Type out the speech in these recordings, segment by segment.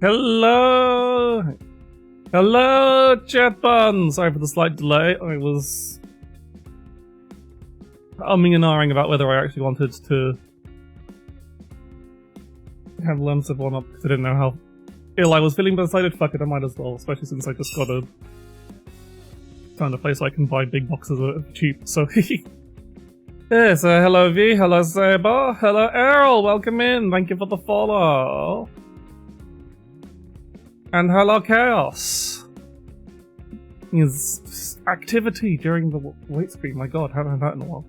Hello! Hello, chat bun! Sorry for the slight delay. I was umming and ahhing about whether I actually wanted to have Lancet one up because I didn't know how ill I was feeling, but I decided, fuck it, I might as well, especially since I just found a place where I can buy big boxes of cheap, so yes, hello V, hello Saber, hello Errol, welcome in, thank you for the follow. And hello Chaos. His activity during the wait screen, my god, haven't had that in a while.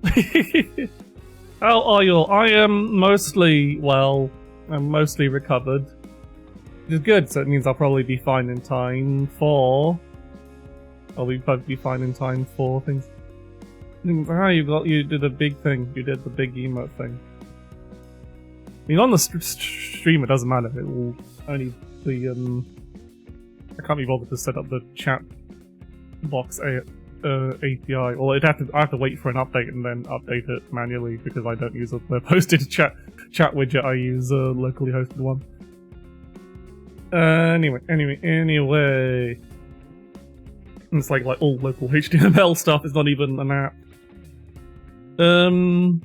How are you all? I am mostly well, I'm mostly recovered. Which is good, so it means I'll probably be fine in time for... I'll be fine in time for things. Ah, you did a big thing. You did the big emote thing. I mean, on the stream it doesn't matter. It will only be, I can't be bothered to set up the chat box API. Or I have to wait for an update and then update it manually because I don't use the posted chat widget. I use a locally hosted one. Anyway. It's like all local HTML stuff is not even an app. But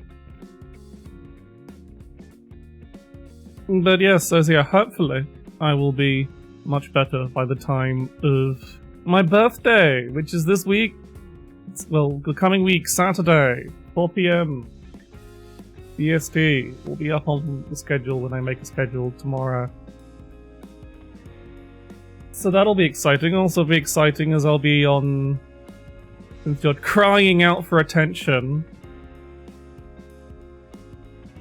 yes, so yeah, hopefully I will be much better by the time of my birthday, which is this week. Well, the coming week, Saturday, 4 PM. EST will be up on the schedule when I make a schedule tomorrow. So that'll be exciting. Also be exciting as I'll be on... Since you're crying out for attention.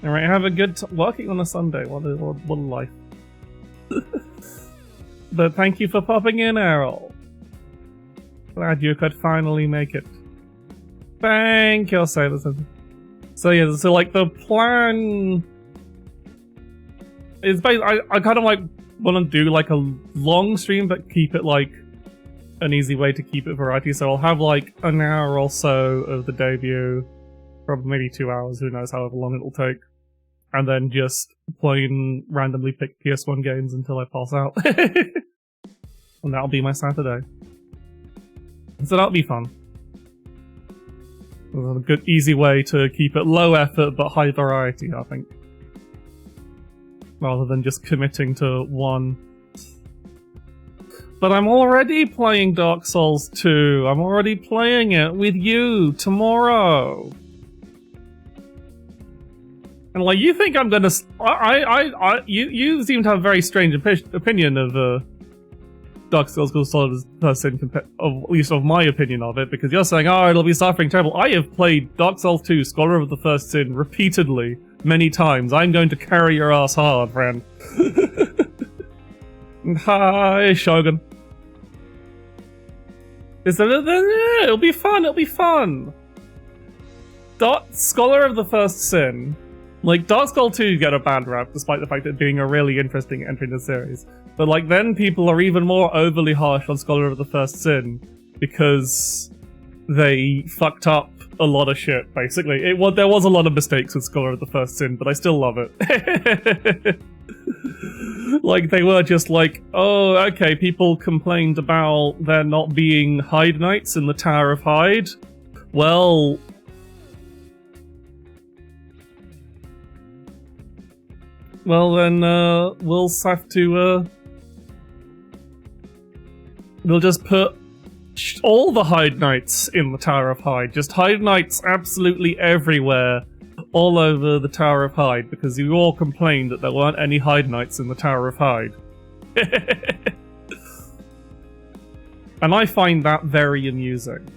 Alright, have a good working on a Sunday. What a life. But thank you for popping in, Errol. Glad you could finally make it. Thank you, Sailor. So yeah, so like the plan is basically, I kind of like want to do like a long stream, but keep it like an easy way to keep it variety. So I'll have like an hour or so of the debut, probably maybe 2 hours, who knows however long it'll take. And then just playing randomly pick PS1 games until I pass out. And that'll be my Saturday. So that'll be fun. A good, easy way to keep it low effort but high variety, I think. Rather than just committing to one. But I'm already playing Dark Souls 2. I'm already playing it with you tomorrow. And like, you think I'm gonna... You seem to have a very strange opinion of Dark Souls person, at least of my opinion of it, because you're saying, oh, it'll be suffering terrible. I have played Dark Souls 2, Scholar of the First Sin, repeatedly, many times. I'm going to carry your ass hard, friend. Hi, Shogun. It'll be fun, it'll be fun. Scholar of the First Sin. Like, Dark Souls 2 get a bad rap, despite the fact that being a really interesting entry in the series. But, like, then people are even more overly harsh on Scholar of the First Sin, because they fucked up a lot of shit, basically. There was a lot of mistakes with Scholar of the First Sin, but I still love it. Like, they were just like, oh, okay, people complained about there not being Hyde Knights in the Tower of Hyde. Well... Well, then, we'll have to, we'll just put all the Hyde Knights in the Tower of Hyde. Just Hyde Knights absolutely everywhere, all over the Tower of Hyde, because you all complained that there weren't any Hyde Knights in the Tower of Hyde. And I find that very amusing.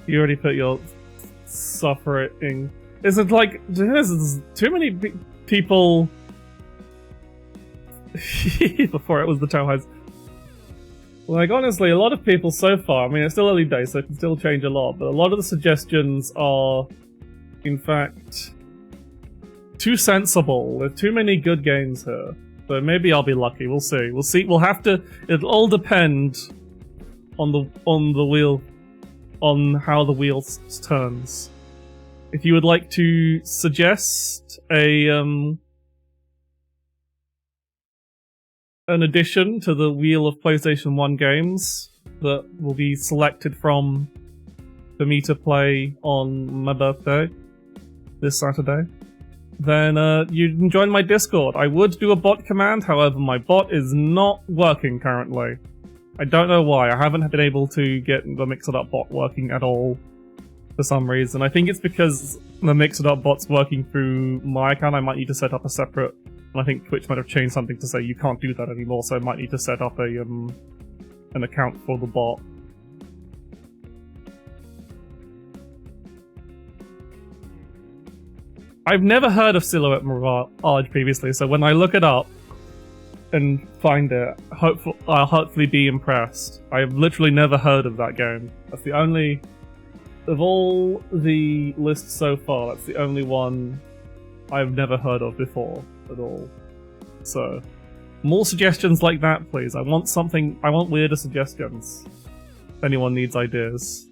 You already put your suffering... Is it like, there's too many people before it was the Tower Heights. Like, honestly, a lot of people so far, I mean, it's still early days, so it can still change a lot, but a lot of the suggestions are, in fact, too sensible. There's too many good games here. So maybe I'll be lucky, we'll see. We'll see, we'll have to, it'll all depend on the wheel, on how the wheel turns. If you would like to suggest an addition to the wheel of PlayStation 1 games that will be selected from for me to play on my birthday this Saturday, then you can join my Discord. I would do a bot command, however my bot is not working currently. I don't know why. I haven't been able to get the Mixer.up bot working at all. For some reason. I think it's because the Mixer.up bot's working through my account. I might need to set up a separate... And I think Twitch might have changed something to say you can't do that anymore, so I might need to set up an account for the bot. I've never heard of Silhouette Mirage previously, so when I look it up and find it, I'll hopefully be impressed. I've literally never heard of that game. That's the only... Of all the lists so far, that's the only one I've never heard of before at all. So, more suggestions like that, please. I want weirder suggestions. If anyone needs ideas.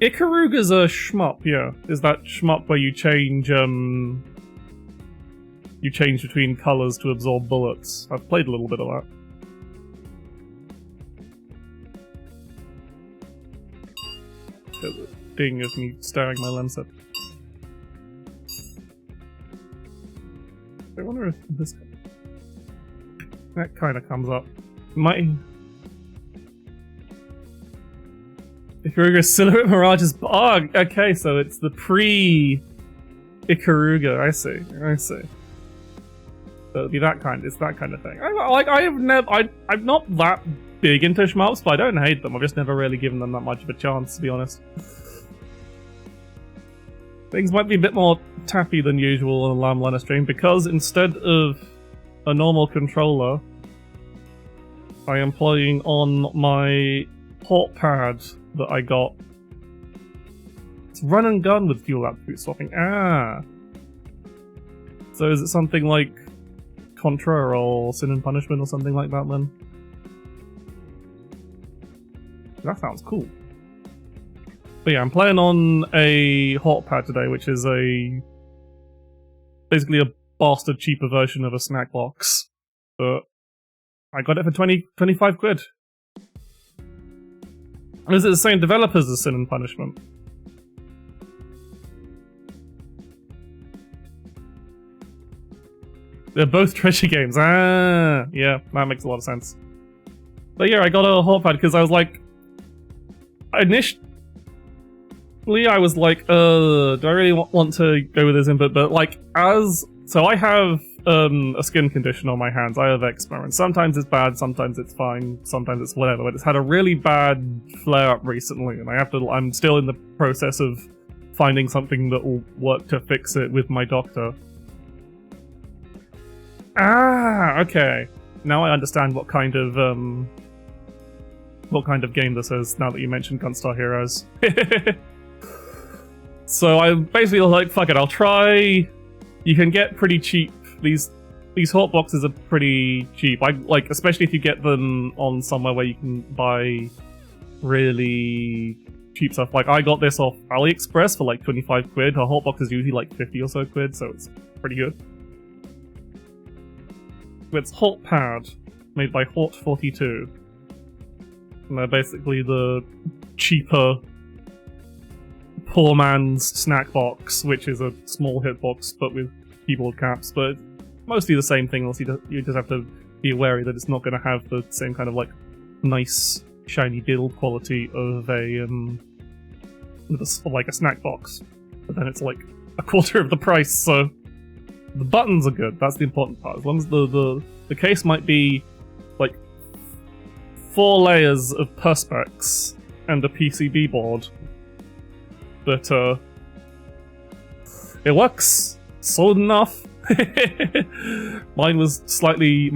Ikaruga's a shmup, yeah. Is that shmup where you change between colours to absorb bullets? I've played a little bit of that. There's a ding of me staring my lens at. I wonder if this... That kind of comes up. Might... Ikaruga Silhouette Mirage's... Oh, okay, so it's the pre-Ikaruga. I see. So it'll be that kind. It's that kind of thing. I'm not that big into shmups, but I don't hate them. I've just never really given them that much of a chance, to be honest. Things might be a bit more tappy than usual on a La-Mulana stream because instead of a normal controller, I am playing on my port pad that I got. It's run and gun with dual attribute swapping. Ah! So is it something like Contra or Sin and Punishment or something like that then? That sounds cool. But yeah, I'm playing on a hot pad today, which is basically a bastard cheaper version of a snack box. But I got it for 25 quid. And is it the same developers as Sin and Punishment? They're both treasure games. Ah, yeah, that makes a lot of sense. But yeah, I got a hot pad because I was like, initially I was like, do I really want to go with this input? But like, so I have a skin condition on my hands. I have eczema, and sometimes it's bad, sometimes it's fine, sometimes it's whatever. But it's had a really bad flare-up recently, and I'm still in the process of finding something that will work to fix it with my doctor. Ah, okay. Now I understand what kind of game this is, now that you mentioned Gunstar Heroes. So I basically was like, fuck it, I'll try... You can get pretty cheap, these hot boxes are pretty cheap. Like, especially if you get them on somewhere where you can buy really cheap stuff. Like, I got this off AliExpress for like 25 quid. A hot box is usually like 50 or so quid, so it's pretty good. It's Hot Pad, made by Hot42. And they're basically the cheaper poor man's snack box, which is a small hitbox but with keyboard caps, but mostly the same thing, else you just have to be wary that it's not going to have the same kind of like nice shiny build quality of a like a snack box. But then it's like a quarter of the price, so the buttons are good. That's the important part. As long as the case might be like 4 layers of perspex and a PCB board, but it works solid enough. Mine is slightly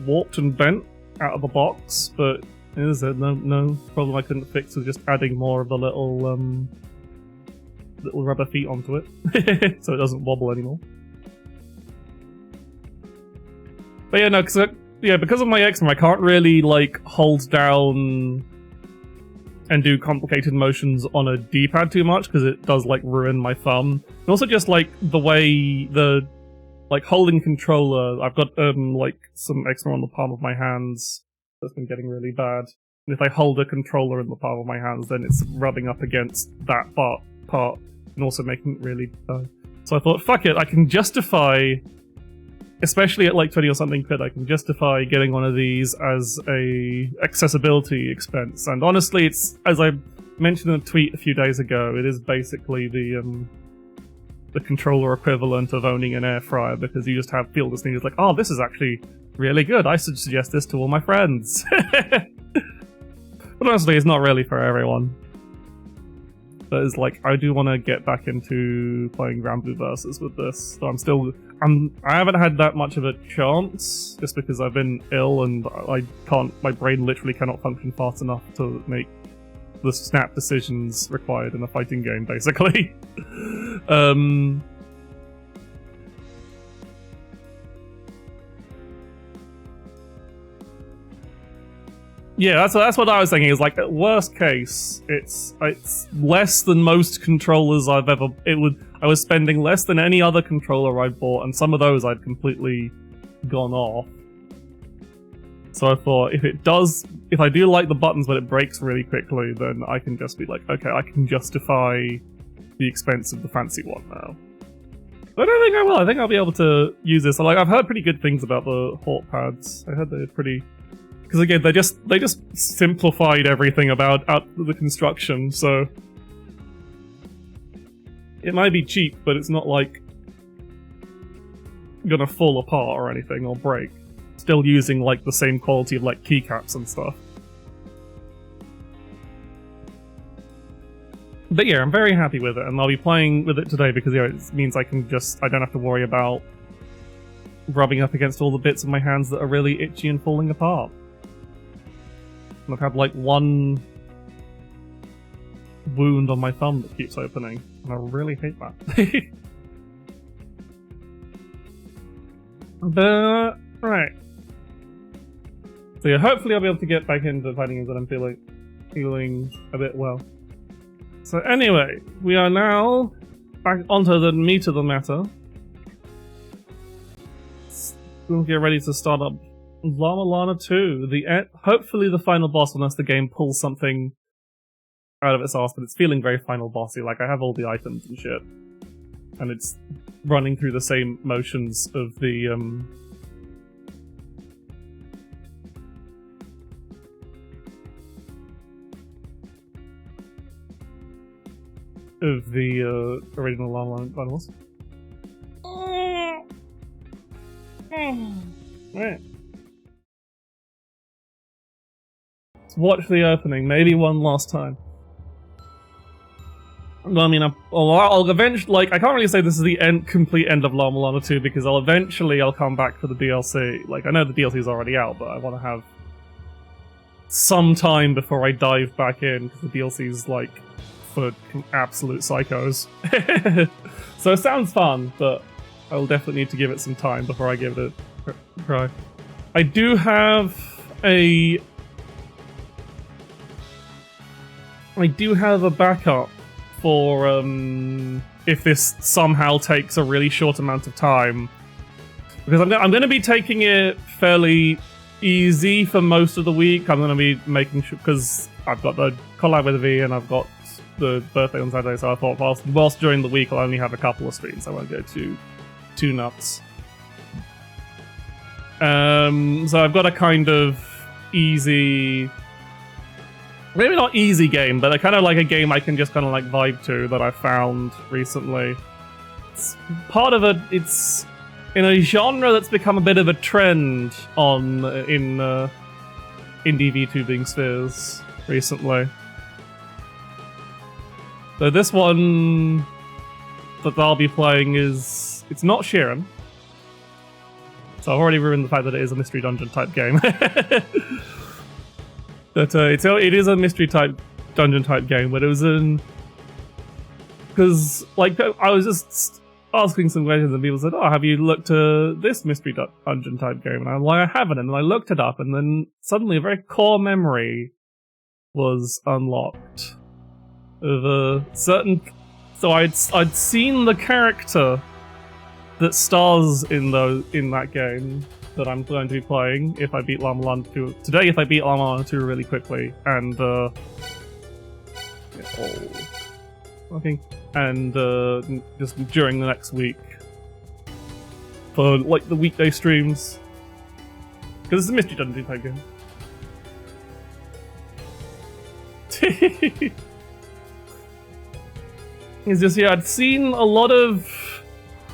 warped and bent out of the box, but there's no problem I couldn't fix with just adding more of the little rubber feet onto it, so it doesn't wobble anymore. But yeah, no, because of my eczema, I can't really like hold down and do complicated motions on a D-pad too much, because it does like ruin my thumb. And also just like the way like holding controller, I've got like some eczema on the palm of my hands that's been getting really bad. And if I hold a controller in the palm of my hands, then it's rubbing up against that part and also making it really bad. So I thought, fuck it, I can justify, especially at like 20 or something quid, I can justify getting one of these as a accessibility expense. And honestly, it's, as I mentioned in a tweet a few days ago, it is basically the controller equivalent of owning an air fryer, because you just feel this thing is like, oh, this is actually really good, I should suggest this to all my friends. But honestly, it's not really for everyone. But it's like, I do want to get back into playing Grand Blue Versus with this, so I haven't had that much of a chance, just because I've been ill and my brain literally cannot function fast enough to make the snap decisions required in a fighting game, basically. Yeah, that's what I was thinking, is like, at worst case, it's less than most controllers I've ever... I was spending less than any other controller I've bought, and some of those I'd completely gone off. So I thought if I do like the buttons but it breaks really quickly, then I can just be like, okay, I can justify the expense of the fancy one now. But I don't think I will. I think I'll be able to use this. Like, I've heard pretty good things about the Hawk pads. I heard they're pretty... Because again, they just simplified everything about the construction, so... It might be cheap, but it's not like gonna fall apart or anything, or break. Still using like the same quality of like keycaps and stuff. But yeah, I'm very happy with it, and I'll be playing with it today because it means I don't have to worry about rubbing up against all the bits of my hands that are really itchy and falling apart. And I've had like one wound on my thumb that keeps opening, and I really hate that. But, right. So yeah, hopefully I'll be able to get back into fighting games that I'm feeling a bit well. So anyway, we are now back onto the meat of the matter. We'll get ready to start up La-Mulana 2. Hopefully the final boss, unless the game pulls something out of its arse, but it's feeling very final bossy. Like, I have all the items and shit. And it's running through the same motions of the, original La-Mulana battles. Right. Let's watch the opening, maybe one last time. Well, I mean, I'll eventually, like, I can't really say this is the complete end of La-Mulana 2 because I'll come back for the DLC. Like, I know the DLC is already out, but I want to have some time before I dive back in because the DLC is, like, for absolute psychos. So it sounds fun, but I'll definitely need to give it some time before I give it a try. I do have a backup for if this somehow takes a really short amount of time, because I'm going to be taking it fairly easy for most of the week. I'm going to be making sure, because I've got the collab with V and I've got the birthday on Saturday, so I thought whilst during the week I'll only have a couple of streams. I won't go too nuts. So I've got a kind of easy, maybe not easy game, but a kind of like a game I can just kind of like vibe to that I found recently. It's part of it's in a genre that's become a bit of a trend in indie VTubing spheres recently. So this one that I'll be playing it's not Sheeran. So I've already ruined the fact that it is a mystery dungeon type game. But it is a mystery type dungeon type game, but it was because like I was just asking some questions and people said, "Oh, have you looked at this mystery dungeon type game?" And I'm like, "I haven't." And then I looked it up, and then suddenly a very core memory was unlocked of a certain. So I'd seen the character that stars in that game that I'm going to be playing if I beat La-Mulana 2 today. If I beat La-Mulana 2 really quickly, and just during the next week for like the weekday streams, because it's a mystery dungeon type game. It's just, yeah, I'd seen a lot of,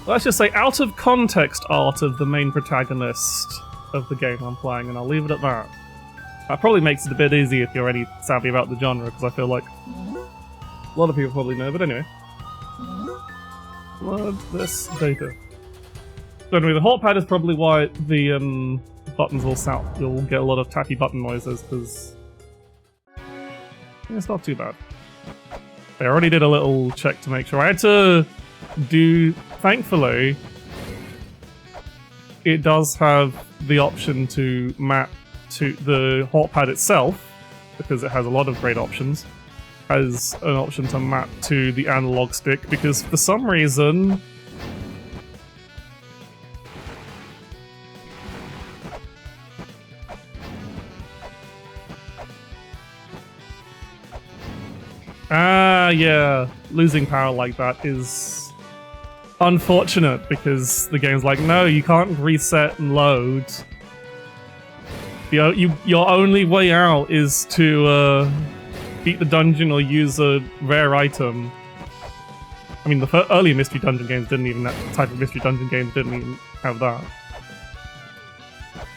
let's just say, out of context art of the main protagonist of the game I'm playing, and I'll leave it at that. That probably makes it a bit easy if you're already savvy about the genre, because I feel like a lot of people probably know, but anyway. Load this data. So anyway, the hot pad is probably why the buttons will sound, you'll get a lot of tappy button noises, because it's not too bad. I already did a little check to make sure. I had to do, thankfully, it does have the option to map to the hot pad itself, because it has a lot of great options, has an option to map to the analog stick, because for some reason Ah, yeah. Losing power like that is unfortunate because the game's like, no, you can't reset and load. Your only way out is to beat the dungeon or use a rare item. I mean, the earlier Mystery Dungeon games didn't even, that type of Mystery Dungeon games didn't even have that.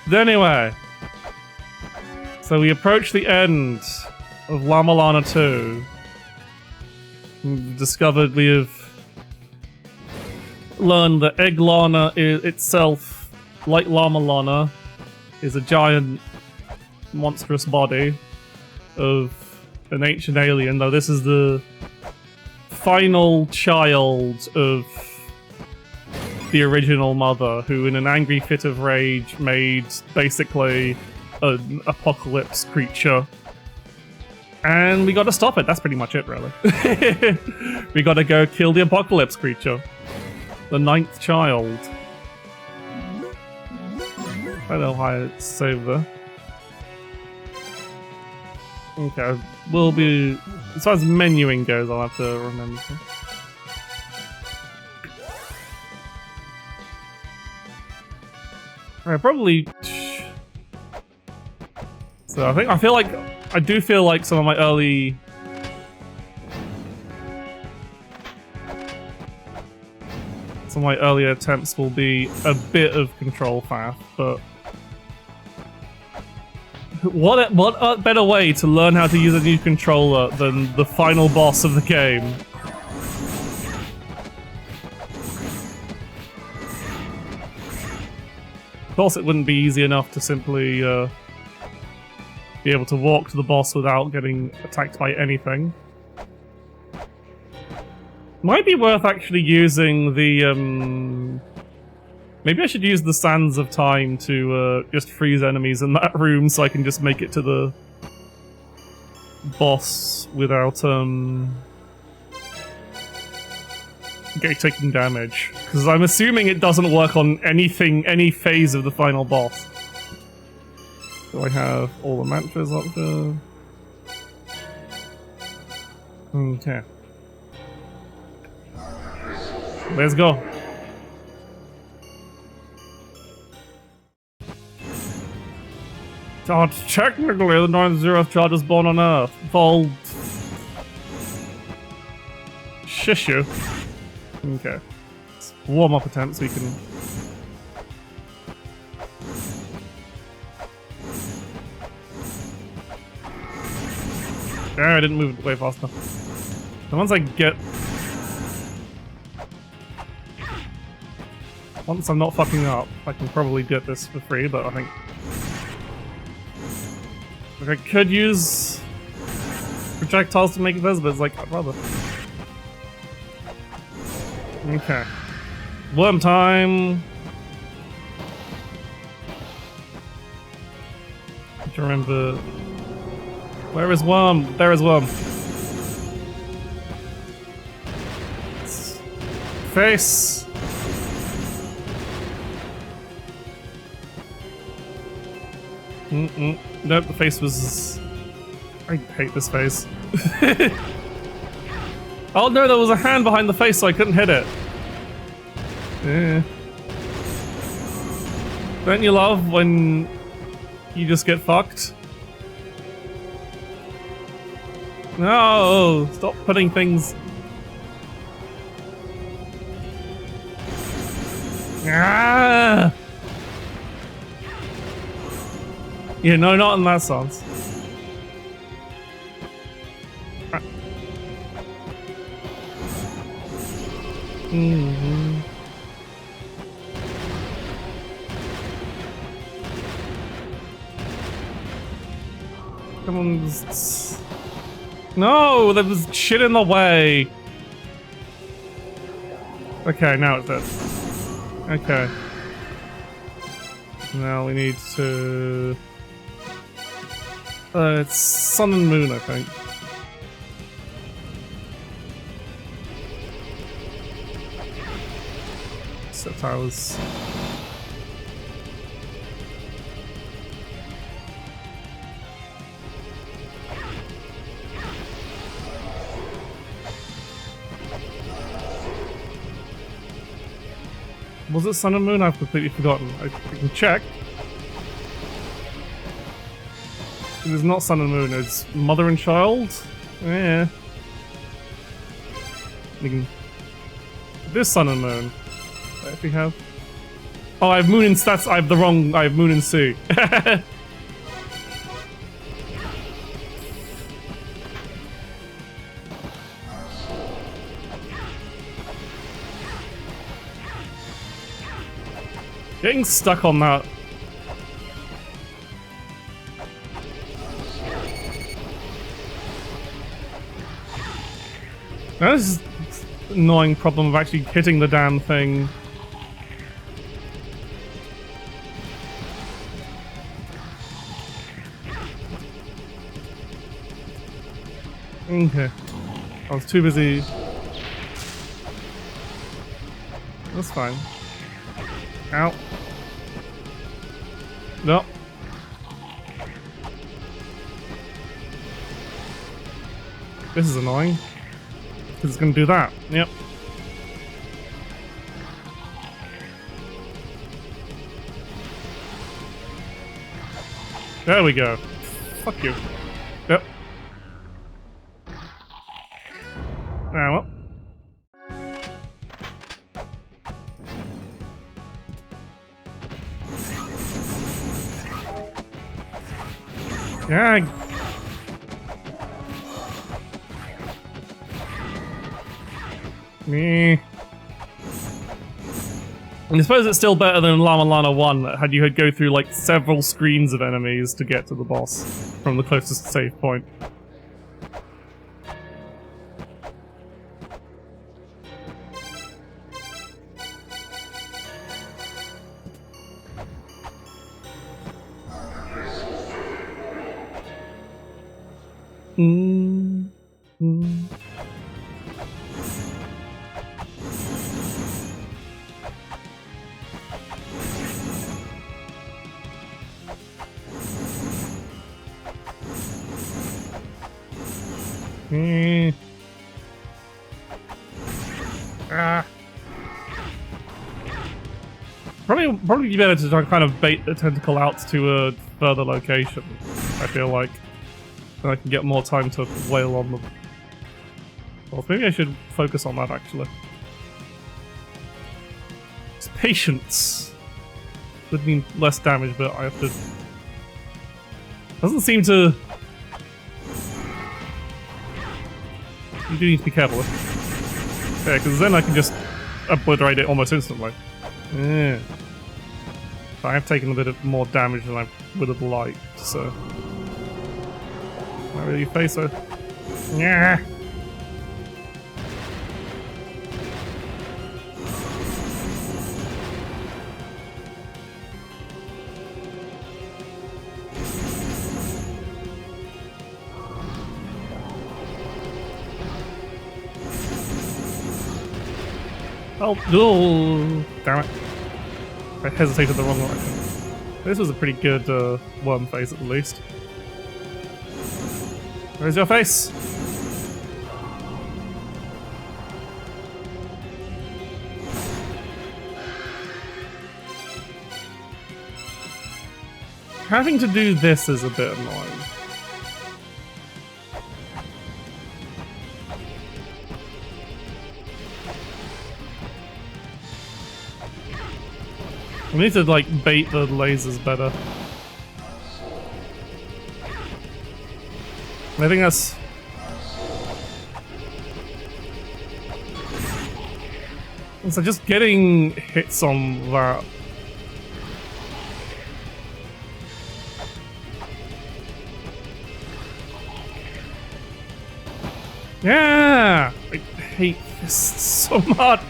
But anyway, so we approach the end of La-Mulana 2. We've discovered we have learned that Eg-lana itself, like La-Mulana, is a giant monstrous body of an ancient alien, though this is the final child of the original mother, who in an angry fit of rage made basically an apocalypse creature. And we gotta stop it, that's pretty much it really. We gotta go kill the apocalypse creature. The 9th child. I don't know how it's saved there. Okay, we'll be... As far as menuing goes, I'll have to remember. Alright, probably... So I do feel like some of my early... Some of my earlier attempts will be a bit of control faff, but... What better way to learn how to use a new controller than the final boss of the game? Of course it wouldn't be easy enough to simply be able to walk to the boss without getting attacked by anything. Might be worth actually using the maybe I should use the Sands of Time to just freeze enemies in that room so I can just make it to the boss without taking damage. Because I'm assuming it doesn't work on any phase of the final boss. Do I have all the mantras up there? Okay. Let's go. Oh, technically, the 9th child is born on Earth. Vol... Shishu. Okay. Warm-up attempt so we can... I didn't move it way fast enough. And once I get... Once I'm not fucking up, I can probably get this for free, but I think... Like, I could use projectiles to make it visible, but it's like, I'd rather. Okay. Worm time! I have to remember... Where is Worm? There is Worm. Face! Nope, the face was... I hate this face. Oh no, there was a hand behind the face so I couldn't hit it. Don't you love when you just get fucked? No! Stop putting things... Ah! Yeah, no, not in that sense. Come on. No, there was shit in the way. Okay, now it's dead. Okay. Now we need to... it's Sun and Moon, I think. Set towers. Was it Sun and Moon? I've completely forgotten. I can check. It is not Sun and Moon, it's Mother and Child? Yeah. We can... This Sun and Moon. What do we have? Oh, I have Moon and Stats. I have the wrong. I have Moon and Sea. Getting stuck on that. That is an annoying problem of actually hitting the damn thing. Okay. I was too busy. That's fine. Ow. No. This is annoying. Because it's going to do that. Yep. There we go. Fuck you. Yep. Ah, well. Yeah. Me. I suppose it's still better than La-Mulana 1 that had you go through like several screens of enemies to get to the boss from the closest save point. Probably be better to kind of bait the tentacle out to a further location, I feel like. Then I can get more time to wail on them. Well, maybe I should focus on that, actually. It's patience. Would mean less damage, but I have to... Doesn't seem to... You do need to be careful. Yeah, because then I can just obliterate it almost instantly. Yeah. But I have taken a bit of more damage than I would have liked, so... Not really face her. Yeah. Oh, damn it. I hesitated the wrong direction. This was a pretty good worm face at the least. Where's your face? Having to do this is a bit annoying. We need to, like, bait the lasers better. I think that's... So just getting hits on that... Yeah! I hate this so much!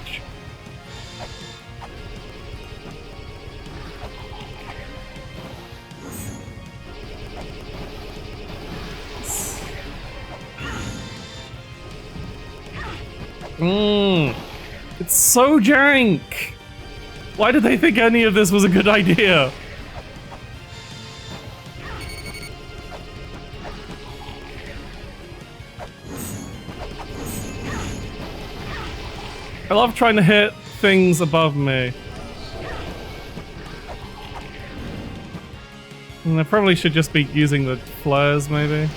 It's so jank! Why did they think any of this was a good idea? I love trying to hit things above me. I probably should just be using the flares, maybe.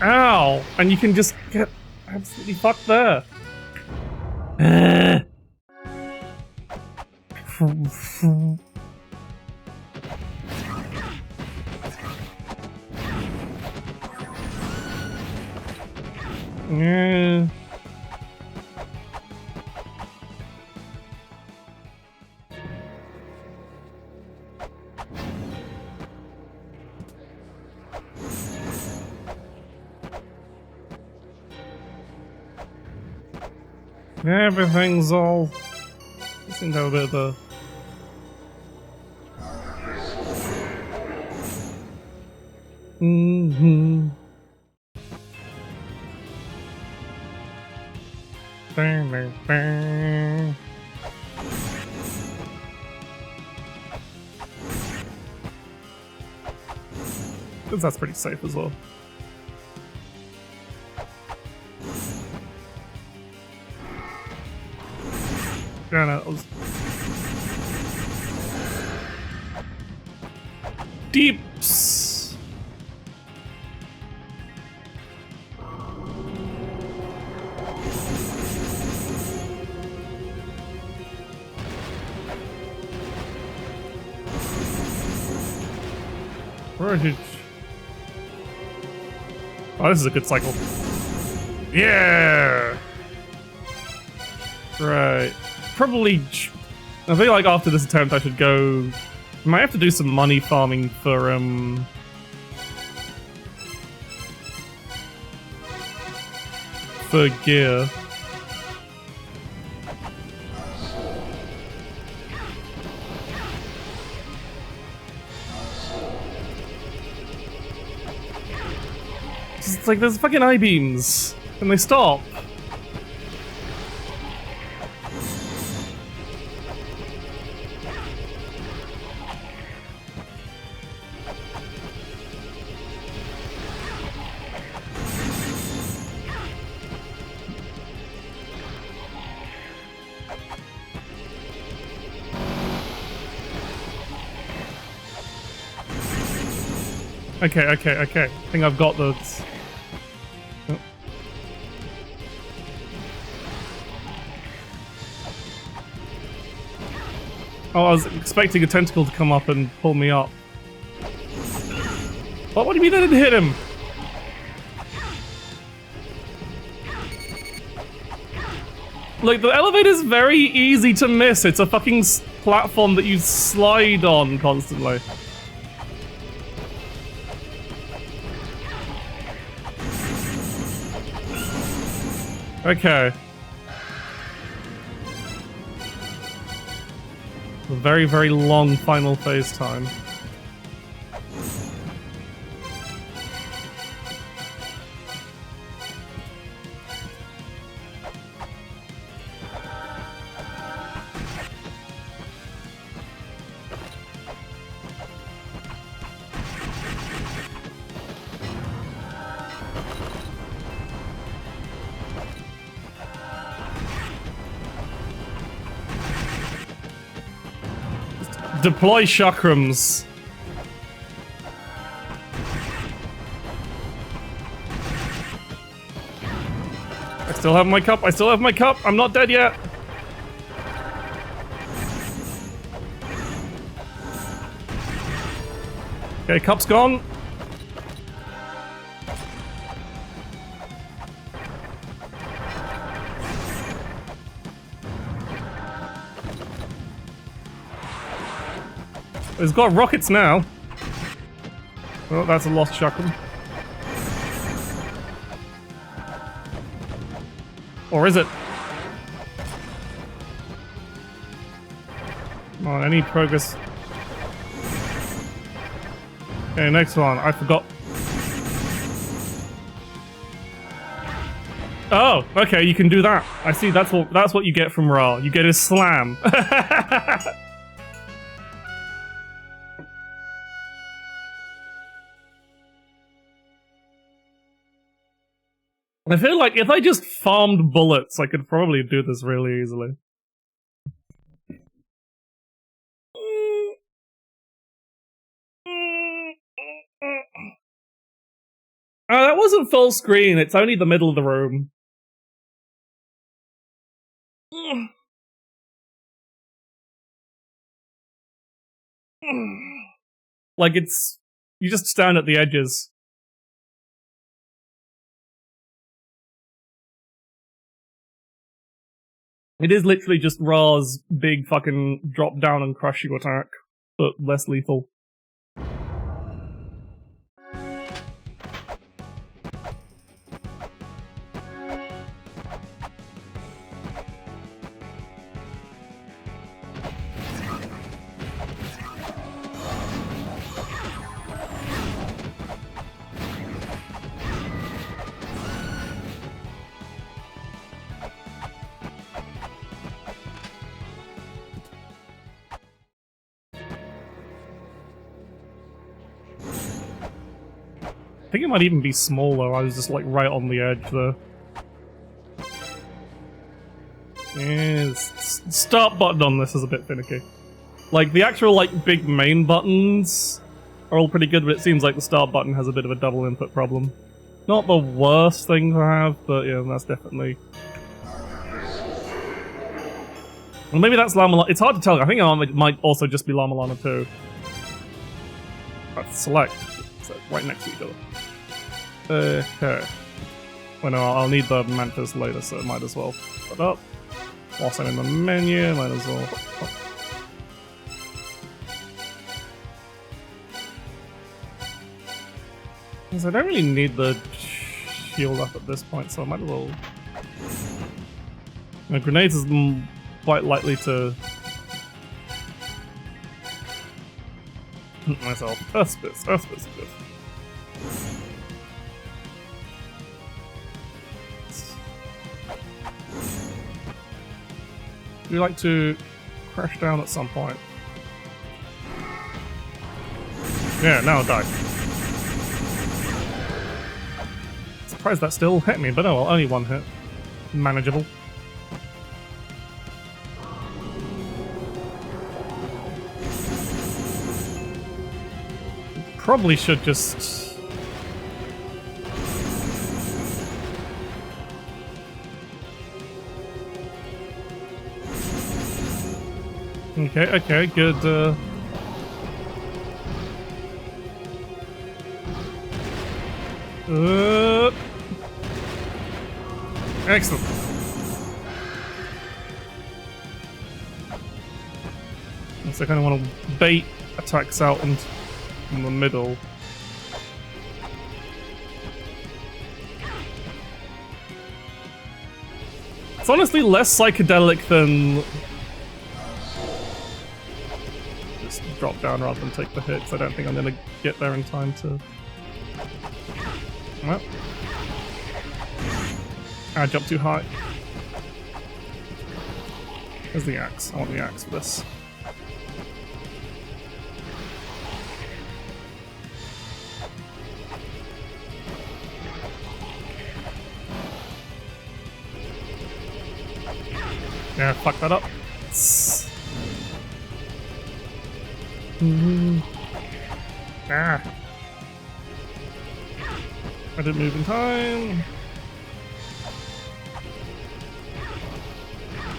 Ow! And you can just get absolutely fucked there. Yeah. Everything's all... I seem to have a bit of a... Because that's pretty safe as well. Yeah, no, it was... Deeps! Right. Oh, this is a good cycle. Yeah! Right. Probably... I feel like after this attempt I should go... I might have to do some money farming for, for gear. It's like there's fucking I-beams, and they stop. Okay, okay, okay. I think I've got those. Oh, I was expecting a tentacle to come up and pull me up. What do you mean I didn't hit him? Like, the elevator's very easy to miss. It's a fucking platform that you slide on constantly. Okay. A very, very long final phase time. Deploy chakrams. I still have my cup. I still have my cup. I'm not dead yet. Okay, cup's gone. It's got rockets now. Oh, that's a lost chakram. Or is it? Come on, any progress? Okay, next one. I forgot. Oh, okay, you can do that. I see. That's what you get from Ra. You get a slam. I feel like if I just farmed bullets, I could probably do this really easily. Oh, that wasn't full screen, it's only the middle of the room. Like, it's... You just stand at the edges. It is literally just Ra's big fucking drop down and crush you attack, but less lethal. I think it might even be smaller, I was just like right on the edge there. Yeah, start button on this is a bit finicky. Like, the actual like big main buttons are all pretty good, but it seems like the start button has a bit of a double input problem. Not the worst thing to have, but yeah, that's definitely... Well, maybe that's La-Mulana. It's hard to tell. I think it might also just be La-Mulana too. Let's select. So right next to each other. Okay. Well, no, I'll need the mantis later, so might as well put up. Whilst I'm in the menu, might as well. Because I don't really need the shield up at this point, so I might as well. My grenades is quite likely to myself. That's good. Would you like to crash down at some point? Yeah, now die. Surprised that still hit me, but oh well, only one hit. Manageable. Probably should just... Okay, good, excellent. So I kind of want to bait attacks out in the middle. It's honestly less psychedelic than just drop down rather than take the hits. I don't think I'm going to get there in time to... Well. I jumped too high. Where's the axe? I want the axe for this. Yeah, fuck that up. Ah. I didn't move in time.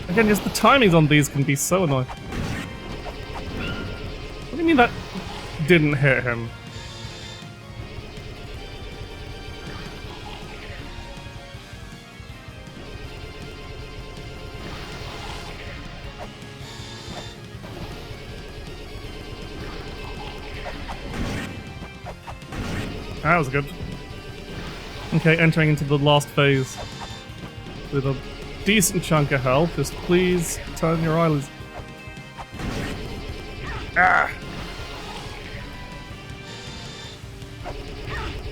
Again, just the timings on these can be so annoying. What do you mean that didn't hit him? That was good. Okay, entering into the last phase with a decent chunk of health. Just please turn your eyelids. Ah!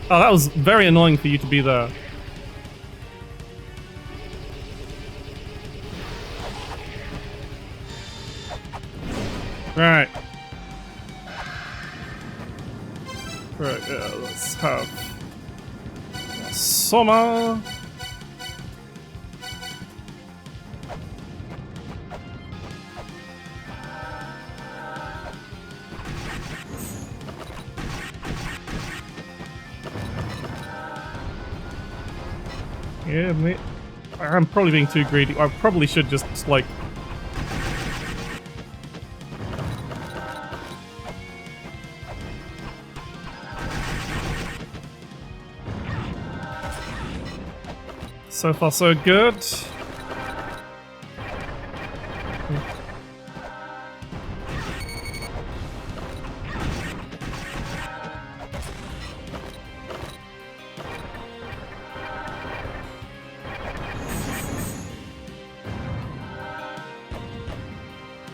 Oh, that was very annoying for you to be there. Right. Right, yeah, let's have Soma. Yeah, mate. I'm probably being too greedy. I probably should just, like... So far, so good.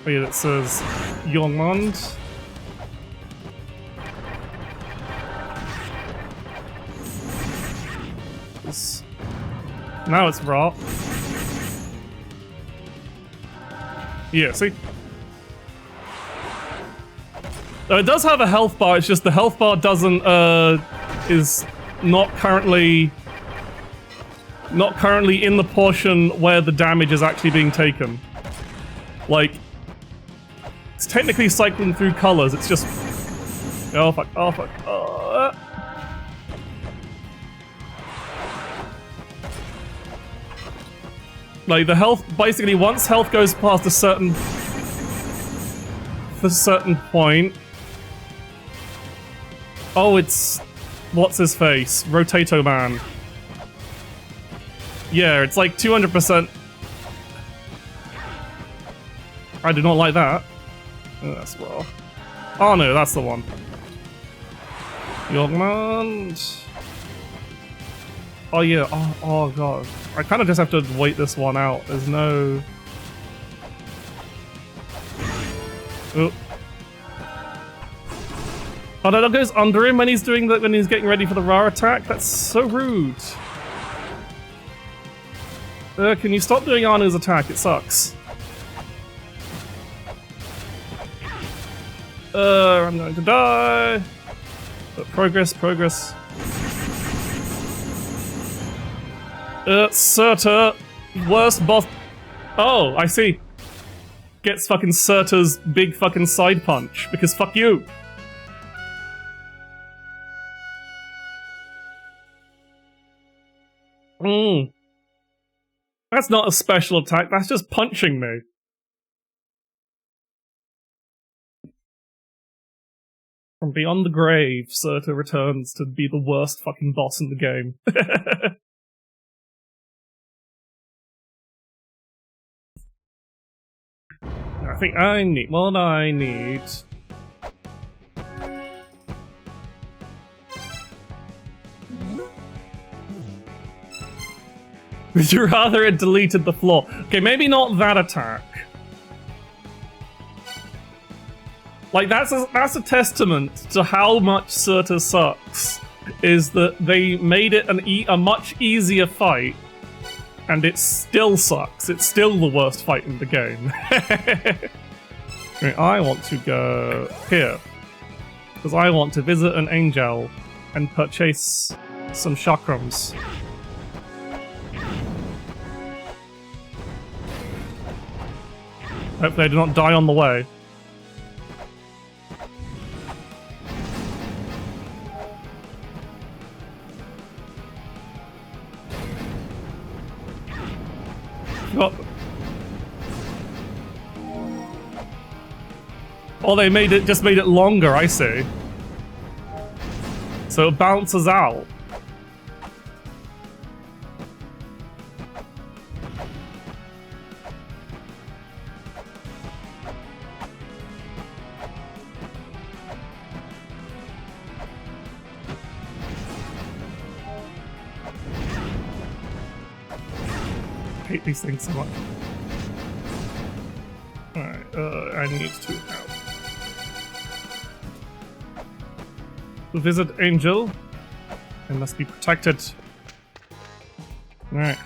Oh yeah, that says Yongmond. Now it's raw. Yeah, see? It does have a health bar, it's just the health bar doesn't, is not currently in the portion where the damage is actually being taken. Like, it's technically cycling through colors, it's just... Oh fuck, oh fuck, oh. Like, the health, basically, once health goes past a certain point... Oh, it's... What's his face? Rotato Man. Yeah, it's like 200%. I do not like that. Oh, that's well. Oh no, that's the one. Yogmand. Oh yeah, oh god. I kind of just have to wait this one out. There's no... Oh. Oh no, that goes under him when he's doing that, when he's getting ready for the raw attack? That's so rude. Can you stop doing Anu's attack? It sucks. I'm going to die. But progress. Surtur, worst boss. Oh, I see. Gets fucking Surtur's big fucking side punch, because fuck you. That's not a special attack, that's just punching me. From beyond the grave, Surtur returns to be the worst fucking boss in the game. I think I need... What I need... Would you rather it deleted the floor? Okay, maybe not that attack. Like, that's a testament to how much Surtur sucks, is that they made it a much easier fight, and it still sucks. It's still the worst fight in the game. Right, I want to go here, because I want to visit an angel and purchase some chakrams. Hopefully I do not die on the way. Oh, they just made it longer, I see. So it bounces out. I hate these things so much. Alright, I need to help. Visit Angel. It must be protected. Alright.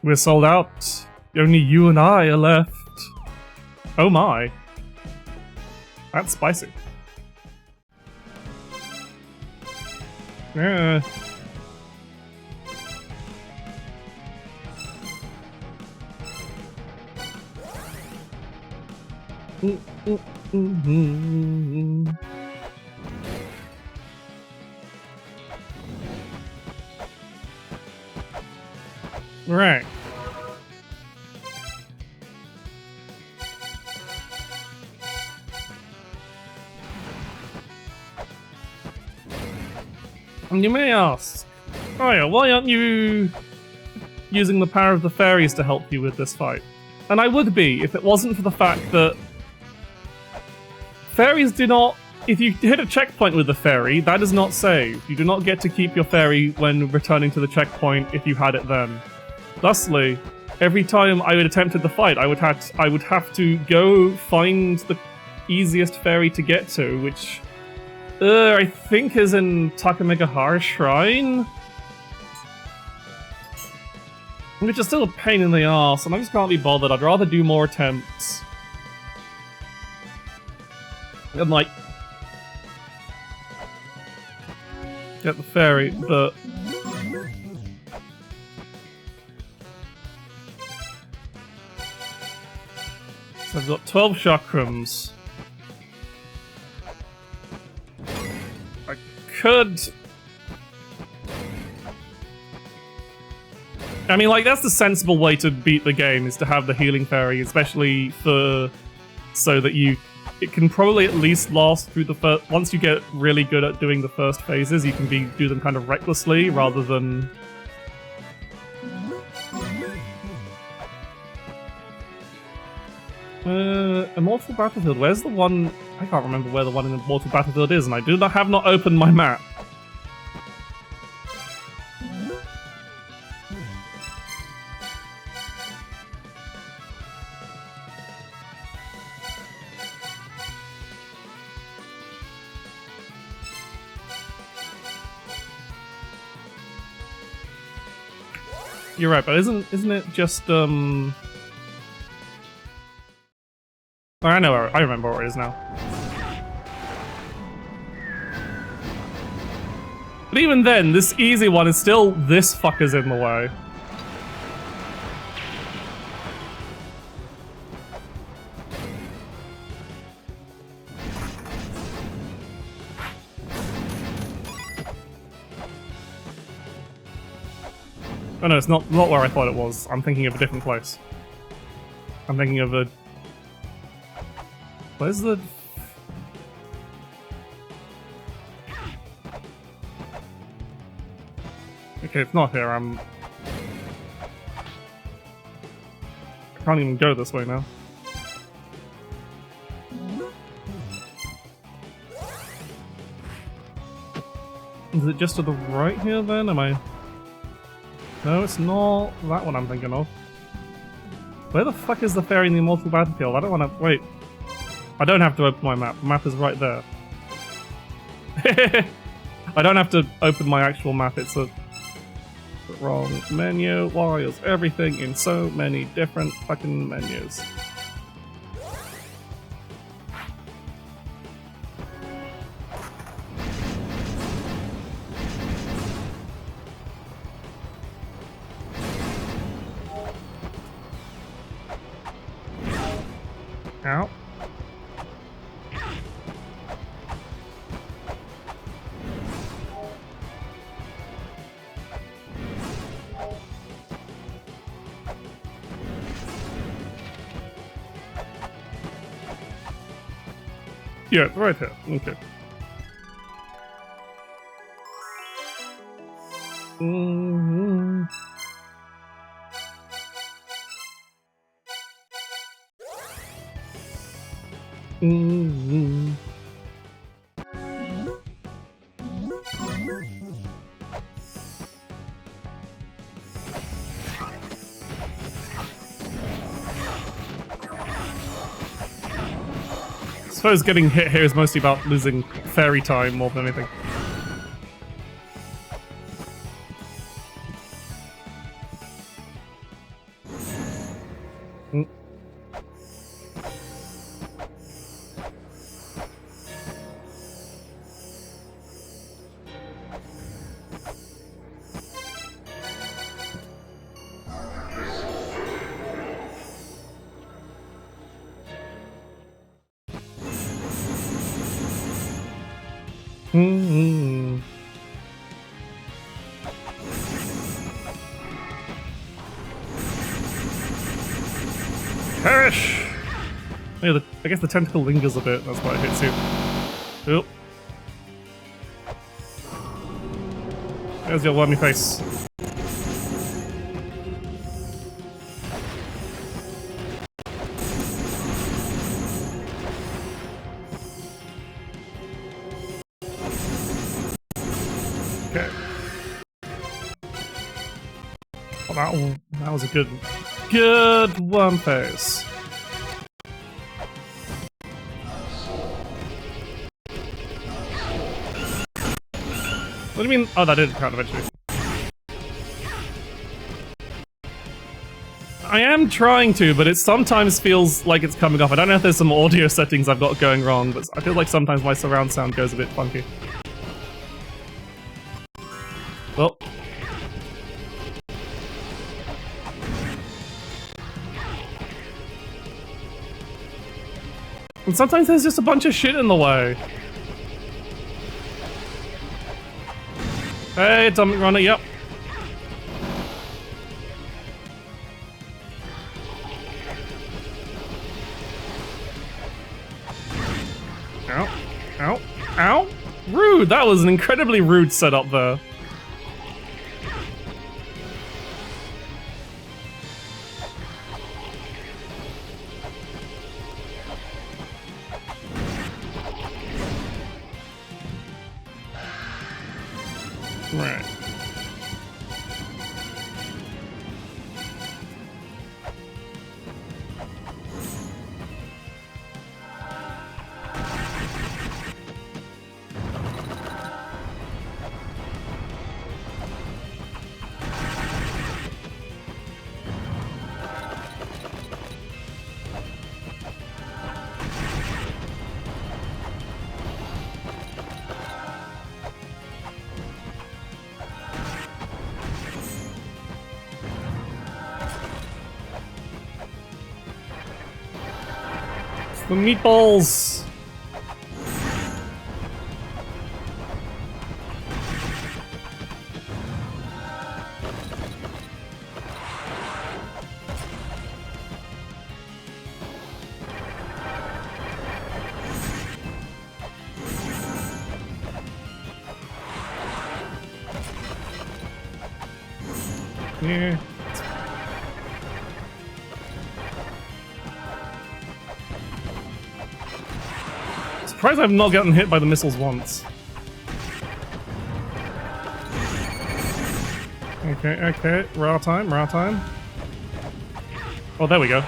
We're sold out. Only you and I are left. Oh my. That's spicy. Yeah. Right. And you may ask, oh yeah, why aren't you using the power of the fairies to help you with this fight? And I would be, if it wasn't for the fact that fairies do not... If you hit a checkpoint with a fairy, that is not saved. You do not get to keep your fairy when returning to the checkpoint if you had it then. Thusly, every time I would attempt the fight, I would have to go find the easiest fairy to get to, which I think is in Takamegahara Shrine? Which is still a pain in the ass, and I just can't be bothered. I'd rather do more attempts. And like... get the fairy, but... So I've got 12 chakrams. I could... I mean, like, that's the sensible way to beat the game, is to have the healing fairy, especially for... so that you... It can probably at least last through the first... Once you get really good at doing the first phases, you can do them kind of recklessly, rather than... Immortal Battlefield, where's the one... I can't remember where the one in Immortal Battlefield is, and I have not opened my map. You're right, but isn't it just Oh, I know I remember where it is now. But even then, this easy one is still this fucker's in the way. Oh no, it's not where I thought it was. I'm thinking of a different place. I'm thinking of a... Where's the... Okay, it's not here, I can't even go this way now. Is it just to the right here then? Am I... No, it's not that one I'm thinking of. Where the fuck is the fairy in the Immortal Battlefield? I don't want to... Wait. I don't have to open my map. The map is right there. I don't have to open my actual map. It's a... wrong menu. Why is everything in so many different fucking menus? Ow. Yeah, right here. Okay. Mm-hmm. Mm-hmm. I suppose getting hit here is mostly about losing fairy time more than anything. Perish! Yeah, I guess the tentacle lingers a bit, that's why it hits you. Oop. There's your wormy face. Okay. Oh, that was a good worm face. What do you mean? Oh, that did count eventually. I am trying to, but it sometimes feels like it's coming off. I don't know if there's some audio settings I've got going wrong, but I feel like sometimes my surround sound goes a bit funky. Well. And sometimes there's just a bunch of shit in the way. Hey, Atomic Runner, yep. Ow. Ow. Ow. Rude! That was an incredibly rude setup there. Right. The meatballs! Yeah. Surprised I've not gotten hit by the missiles once. Okay, okay. Raw time, raw time. Oh, there we go.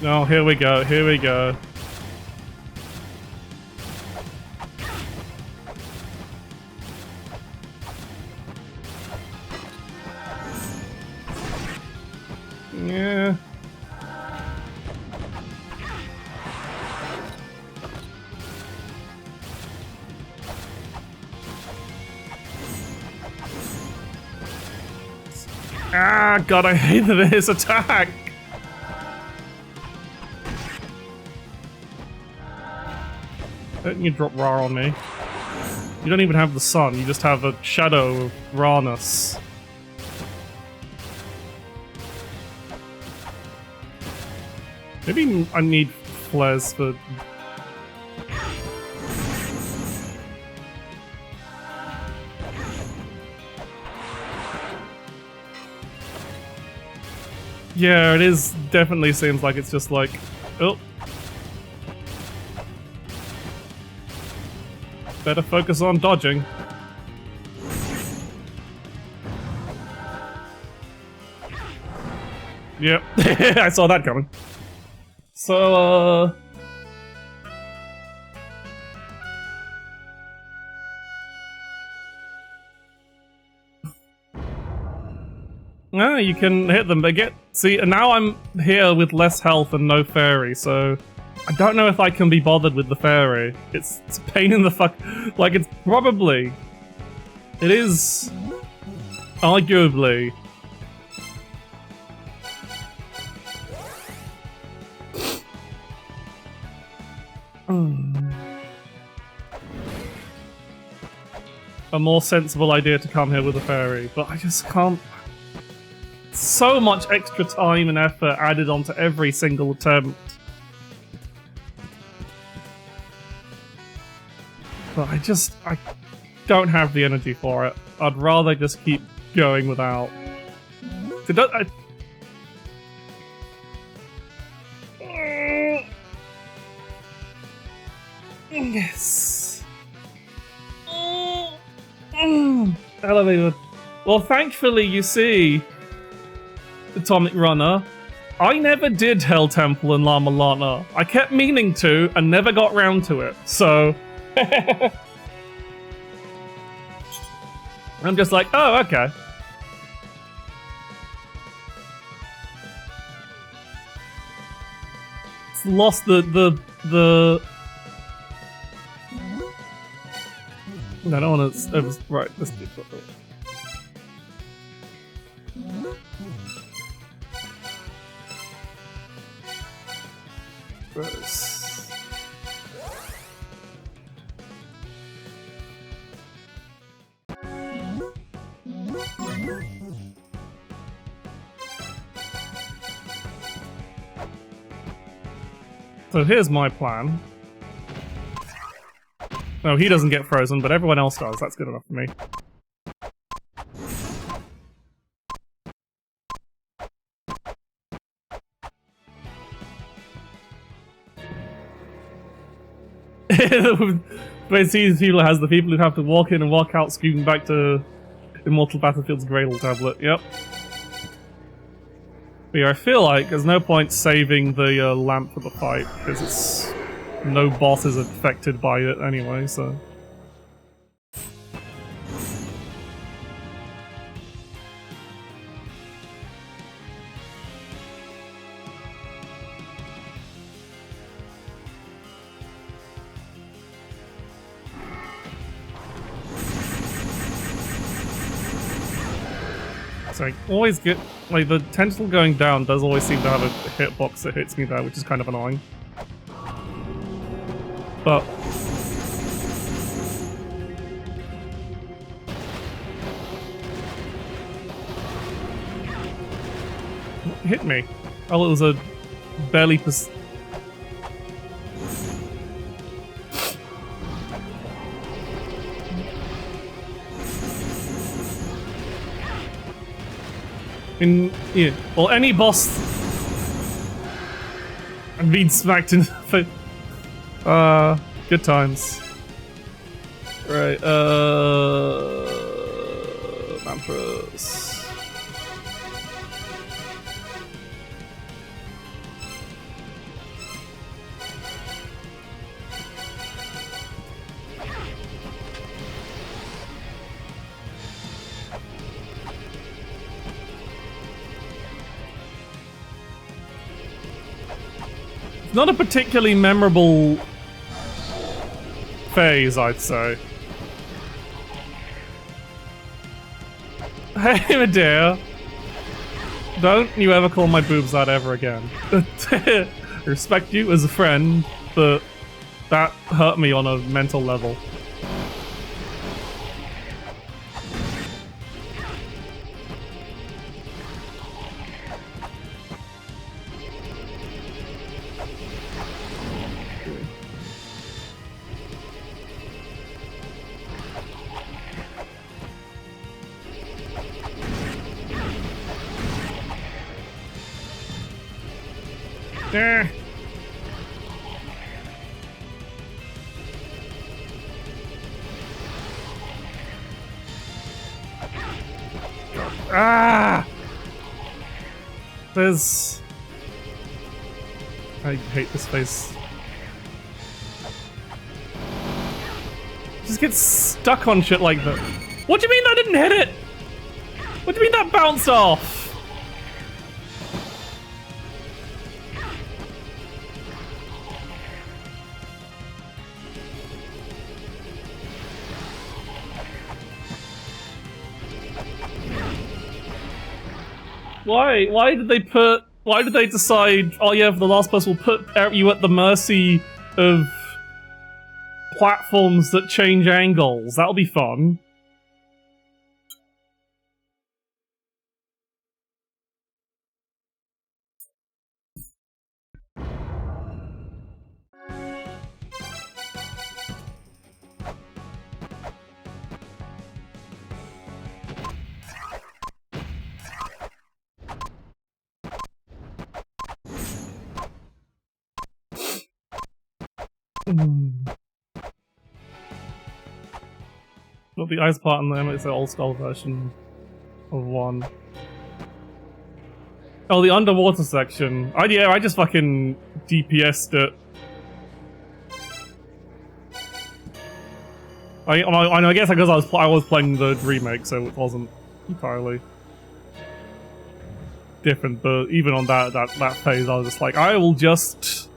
No, here we go, here we go. Yeah. Ah, God, I hate this attack! Don't you drop raw on me. You don't even have the sun, you just have a shadow of rawness. Maybe I need flares for... Yeah, it is. Definitely seems like it's just like... Oh. Better focus on dodging. Yep. I saw that coming. So, ah, you can hit them, but see, now I'm here with less health and no fairy, so I don't know if I can be bothered with the fairy. It's a pain in the fuck. Like, it's probably... It is... Arguably... more sensible idea to come here with a fairy, but I just can't. So much extra time and effort added onto every single attempt. But I don't have the energy for it. I'd rather just keep going without. Yes. Elevated. Well, thankfully, you see, Atomic Runner, I never did Hell Temple and La-Mulana. I kept meaning to and never got round to it, so... I'm just like, oh, okay. It's lost the... No, I don't want to... Right, let's do it. Gross. So here's my plan. No, he doesn't get frozen, but everyone else does. That's good enough for me. Basically, people has the people who have to walk in and walk out, scooting back to Immortal Battlefield's Gradle tablet. Yep. But yeah, I feel like there's no point saving the lamp for the fight because it's no boss is affected by it anyway. So. I always get, like, the tentacle going down does always seem to have a hitbox that hits me there, which is kind of annoying. But... what hit me? Oh, it was a barely yeah, well, any boss and being smacked in the face. Good times. Right, Mantras. Not a particularly memorable phase, I'd say. Hey, Medea. Don't you ever call my boobs that ever again. I respect you as a friend, but that hurt me on a mental level. Ah! There's... I hate this face. Just get stuck on shit like that. What do you mean I didn't hit it? What do you mean that bounced off? Why? Why did they decide, oh yeah, the last person will put you at the mercy of platforms that change angles? That'll be fun. Not the ice part in them, it's the old skull version of 1. Oh, the underwater section. Yeah, I just fucking DPS'd it. I guess because I was playing the remake, so it wasn't entirely different. But even on that phase, I was just like, I will just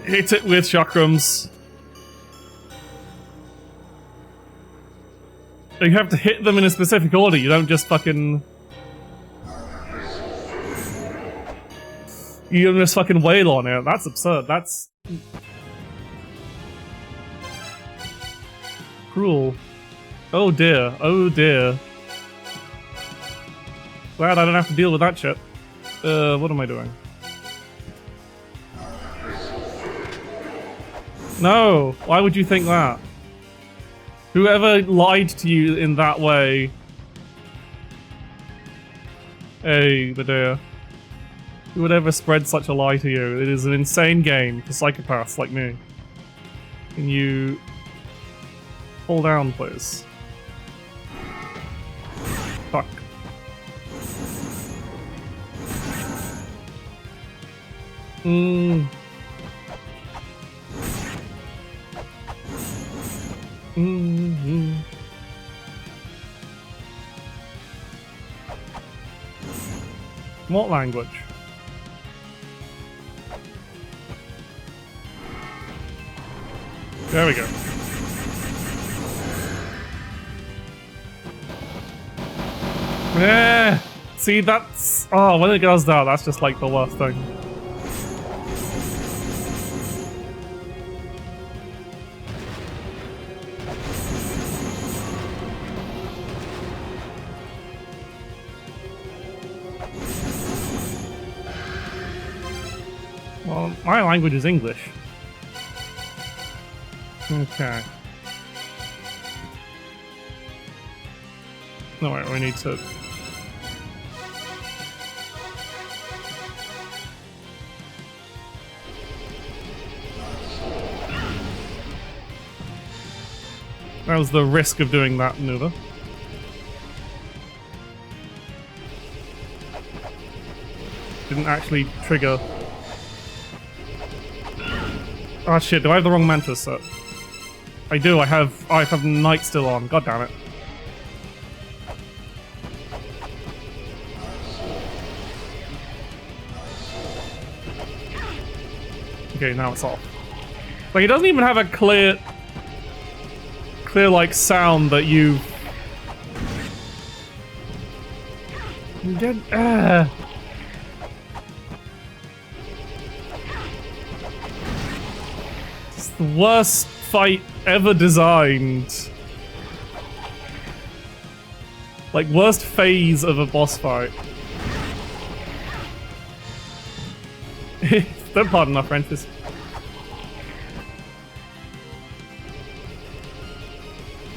hit it with chakrams. You have to hit them in a specific order. You don't just fucking. You don't just fucking wail on it. That's absurd. That's cruel. Oh dear. Oh dear. Glad I don't have to deal with that shit. What am I doing? No! Why would you think that? Whoever lied to you in that way... Hey, the dear. Who would ever spread such a lie to you? It is an insane game for psychopaths like me. Can you... pull down, please? Fuck. What language? There we go. Yeah. See, that's... Oh, when it goes down, that's just like the worst thing. Well, my language is English. Okay. No, wait, we need to... That was the risk of doing that maneuver. Didn't actually trigger... Oh shit, do I have the wrong mantis set? I do, I have Knight still on, god damn it. Okay, now it's off. Like, it doesn't even have a clear like sound that you get. It's the worst fight ever designed. Like, worst phase of a boss fight. Don't pardon my French.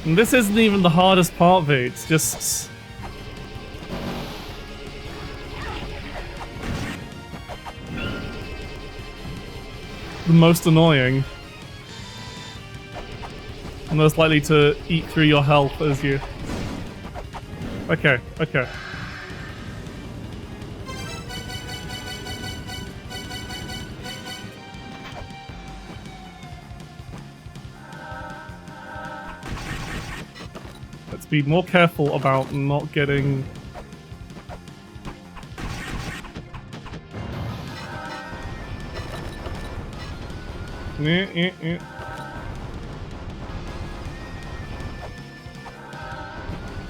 And this isn't even the hardest part of it, it's just... the most annoying. And most likely to eat through your health as you... Okay, okay. Be more careful about not getting...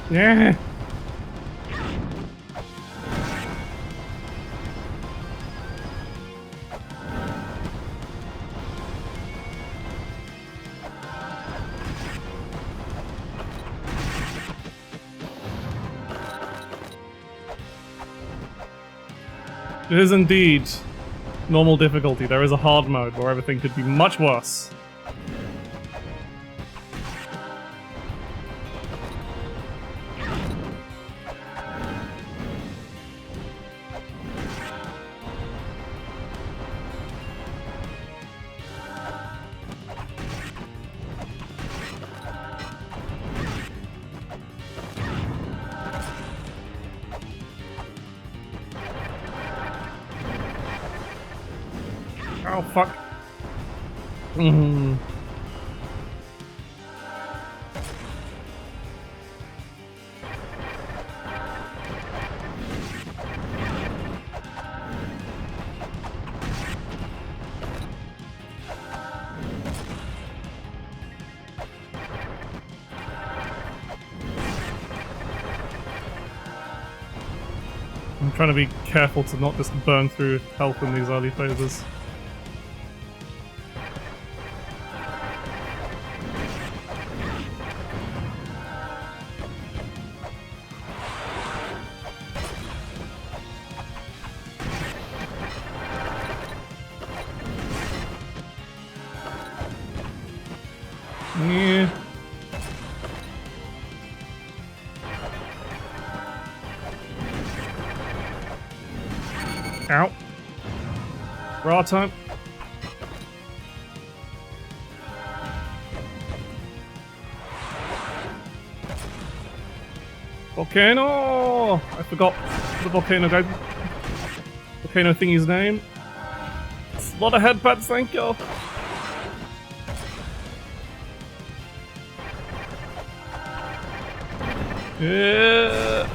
Yeah. It is indeed normal difficulty. There is a hard mode where everything could be much worse. Oh, fuck. Mm. I'm trying to be careful to not just burn through health in these early phases. Yeah. Ow. Raw time. Volcano! I forgot the volcano guy. Volcano thingy's name. It's a lot of headpads, thank you. Yeah.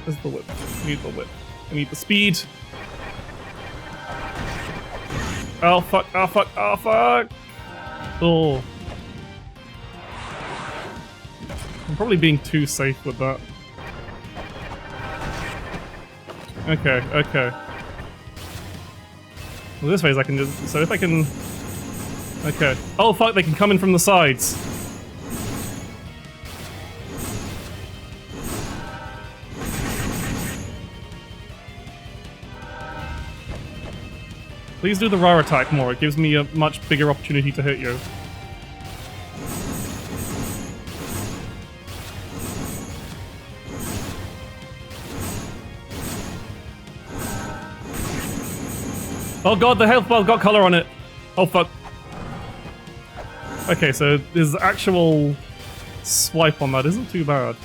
Where's the whip? I need the whip. I need the speed. Oh fuck, oh fuck, oh fuck! Oh. I'm probably being too safe with that. Okay, okay. Well, this phase I can just... So if I can... Okay. Oh fuck, they can come in from the sides. Please do the raw attack more, it gives me a much bigger opportunity to hit you. Oh god, the health bar got color on it! Oh fuck. Okay, so his actual swipe on that isn't too bad.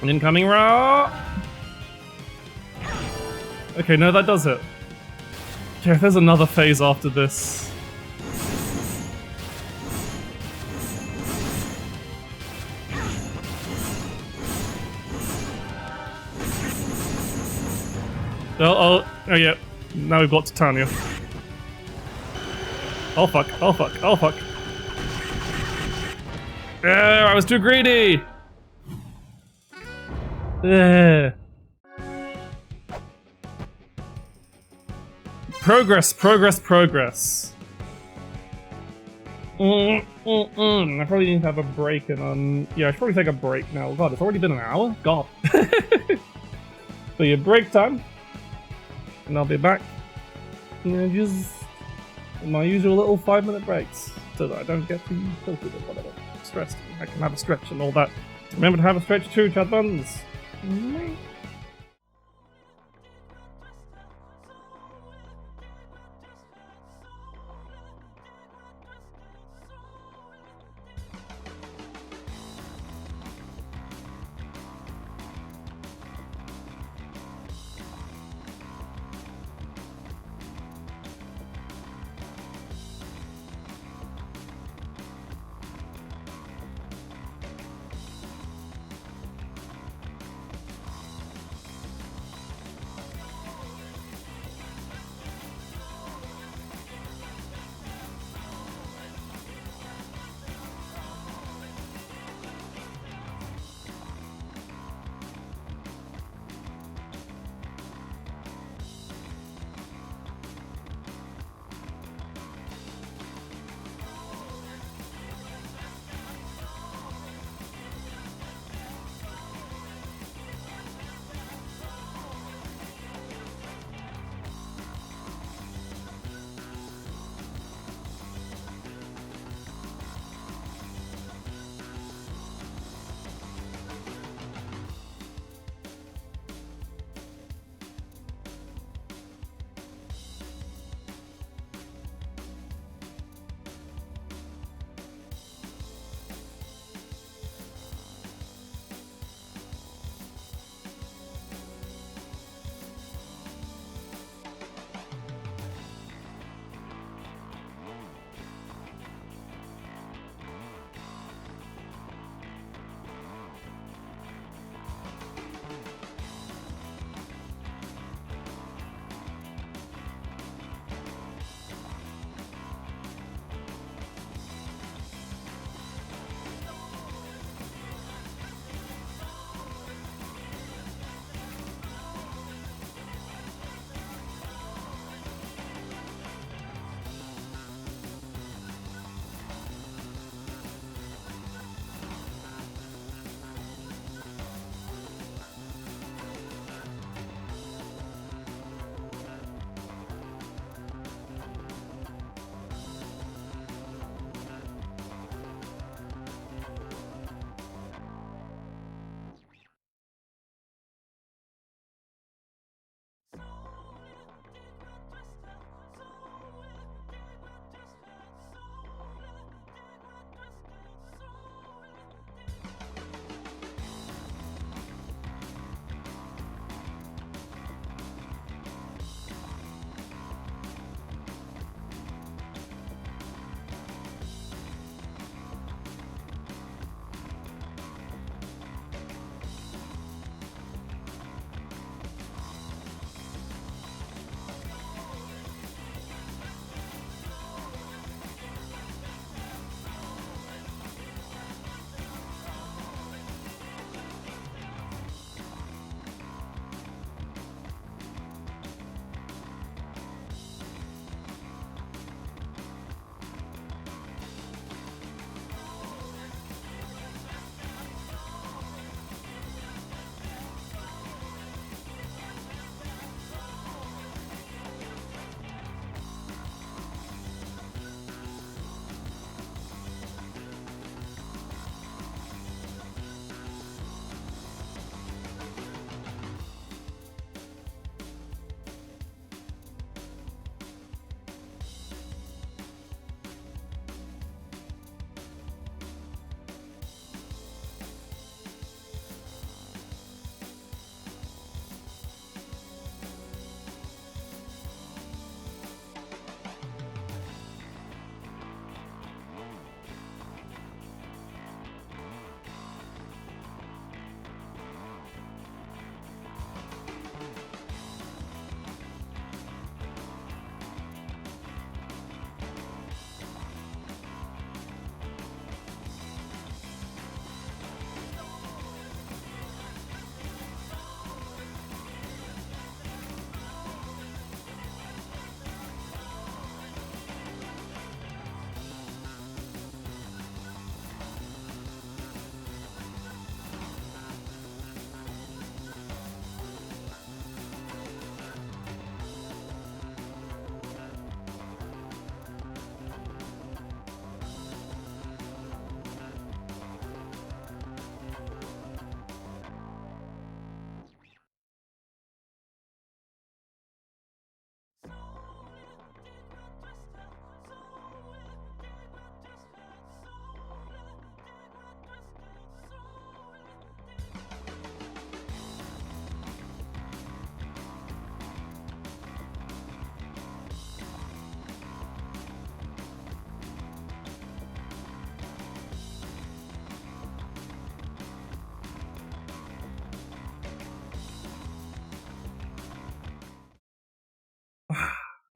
An incoming raw! Okay, no, that does it. Okay, if there's another phase after this... Oh yeah. Now we've got Titania. Oh fuck, oh fuck, oh fuck. I was too greedy! Progress, progress, progress. I probably need to have a break and yeah, I should probably take a break now. God, it's already been an hour? God. So yeah, break time. And I'll be back. And just my usual little 5-minute breaks so that I don't get too tilted or whatever. Stressed. I can have a stretch and all that. Remember to have a stretch too, Chad Buns.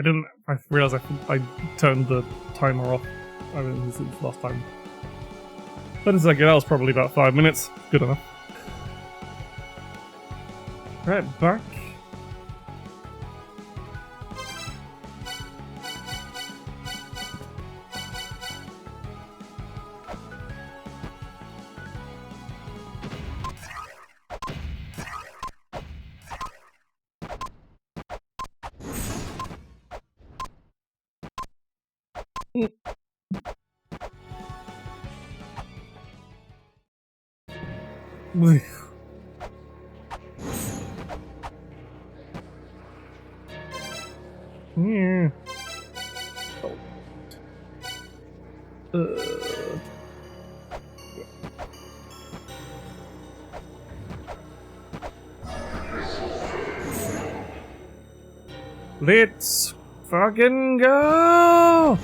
I realized I turned the timer off. I mean, this is last time. But a second, that was probably about 5 minutes. Good enough. Right, back. Yeah. Let's fucking go!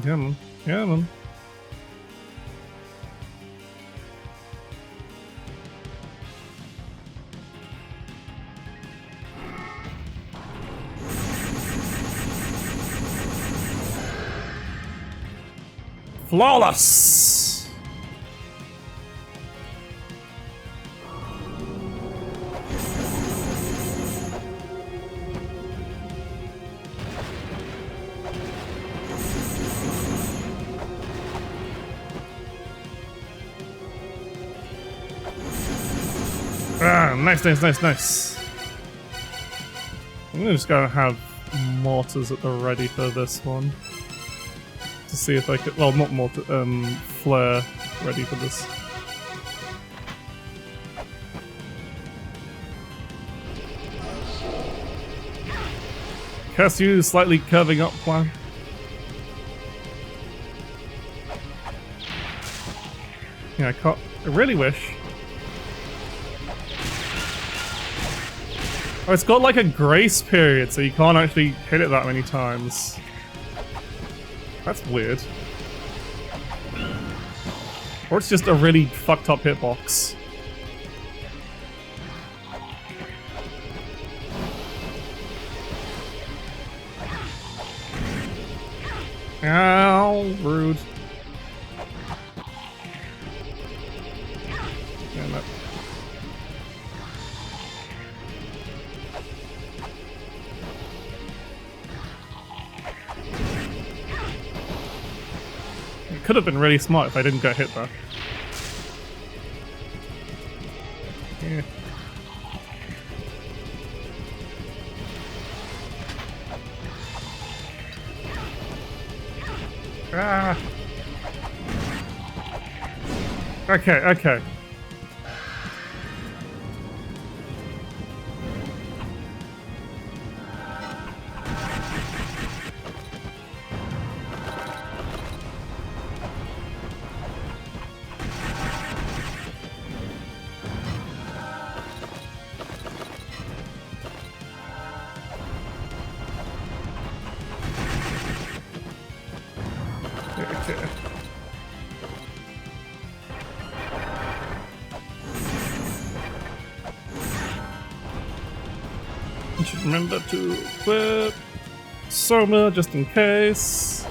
Come on, come on. Flawless! Ah, nice, nice, nice, nice. I'm just gonna have mortars at the ready for this one. To see if I could, well, not mortar, flare ready for this. Cast you slightly curving up plan. Yeah, I really wish. Oh, it's got like a grace period, so you can't actually hit it that many times. That's weird. Or it's just a really fucked up hitbox. Ow, rude. Damn it. It could have been really smart if I didn't get hit though. Yeah. Ah. Okay, okay. Okay. I should remember to equip Soma just in case.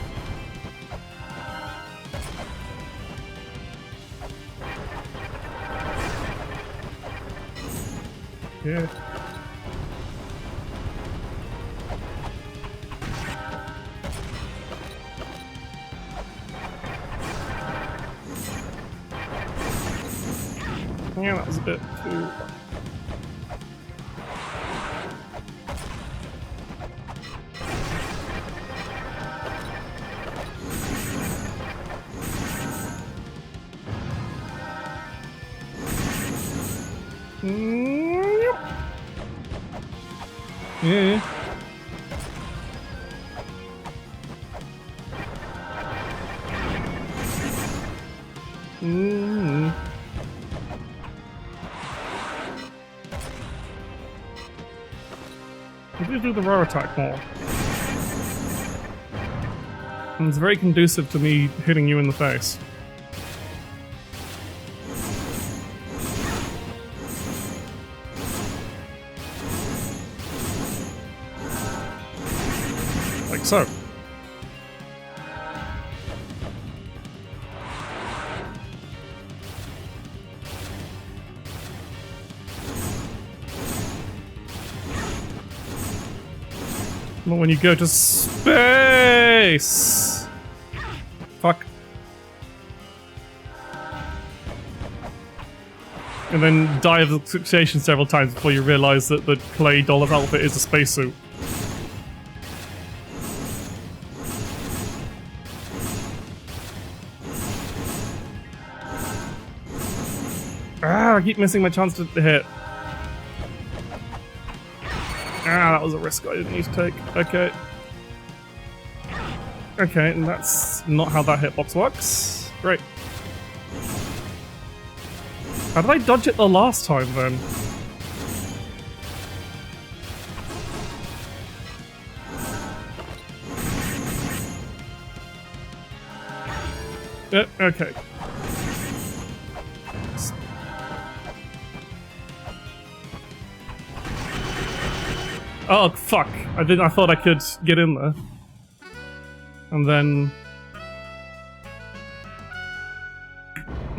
Yeah. Yeah, that was a bit too... Yeah. We do the raw attack more. And it's very conducive to me hitting you in the face. Like so. But when you go to space! Fuck. And then die of asphyxiation several times before you realize that the clay doll's outfit is a spacesuit. Ah, I keep missing my chance to hit. Ah, that was a risk I didn't need to take. Okay. Okay, and that's not how that hitbox works. Great. How did I dodge it the last time, then? Okay. Oh, fuck. I thought I could get in there. And then...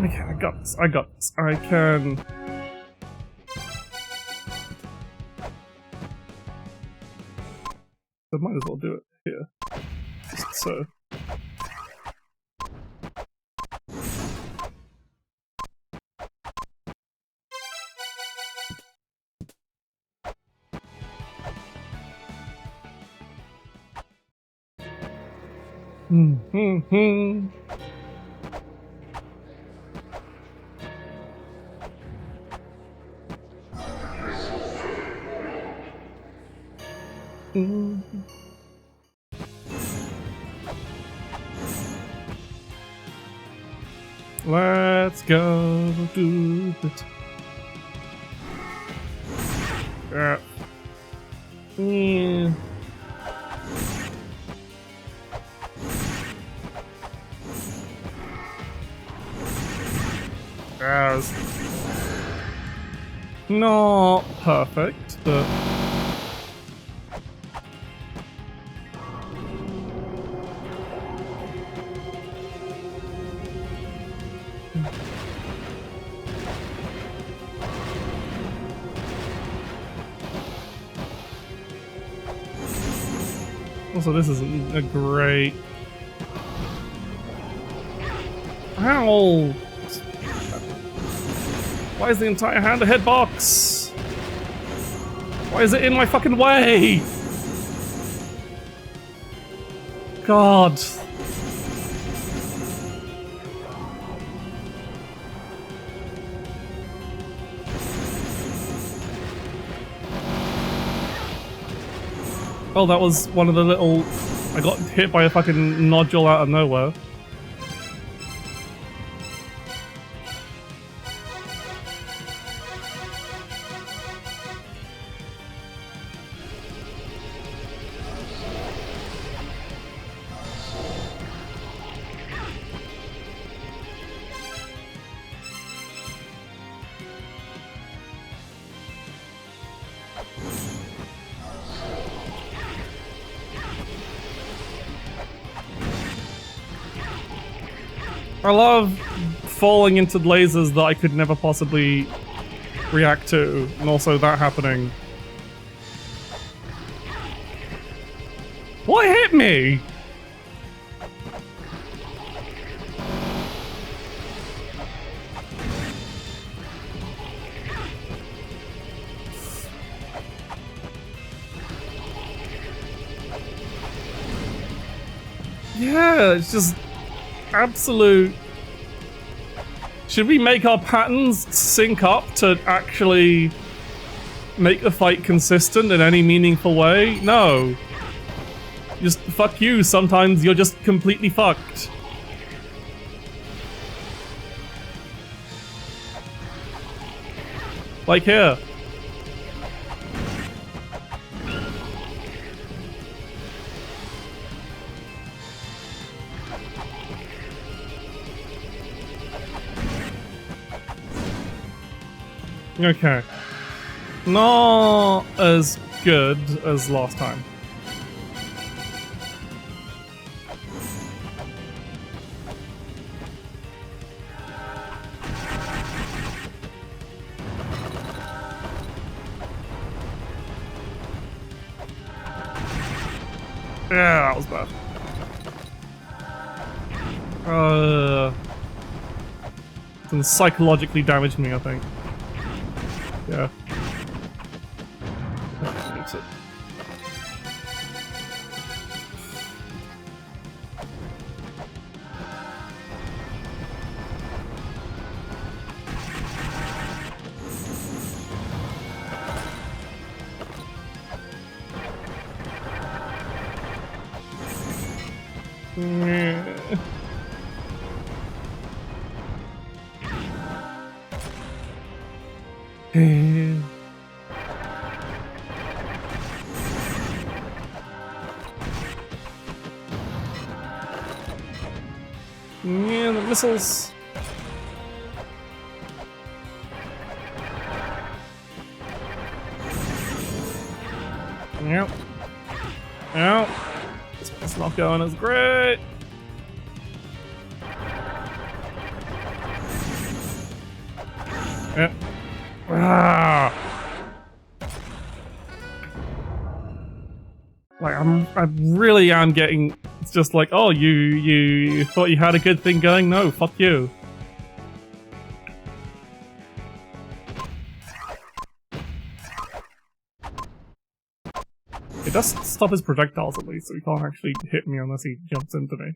Okay, I got this. I got this. I can... I might as well do it here. Just so. Let's go do it. Yeah. That's not perfect, but also this isn't a great... Ow! Why is the entire hand a hitbox? Why is it in my fucking way? God. Oh, that was one of the little... I got hit by a fucking nodule out of nowhere. I love falling into lasers that I could never possibly react to, and also that happening. What hit me? Yeah, it's just absolute... Should we make our patterns sync up to actually make the fight consistent in any meaningful way? No. Just fuck you, sometimes you're just completely fucked. Like here. Okay. Not as good as last time. Yeah, that was bad. And psychologically damaged me, I think. Yeah. That's it. Yeah, the missiles. Yep. Yep. It's not going as great. Yep. Ah. Like I really am getting. It's just like, oh, you thought you had a good thing going? No, fuck you. It does stop his projectiles at least, so he can't actually hit me unless he jumps into me.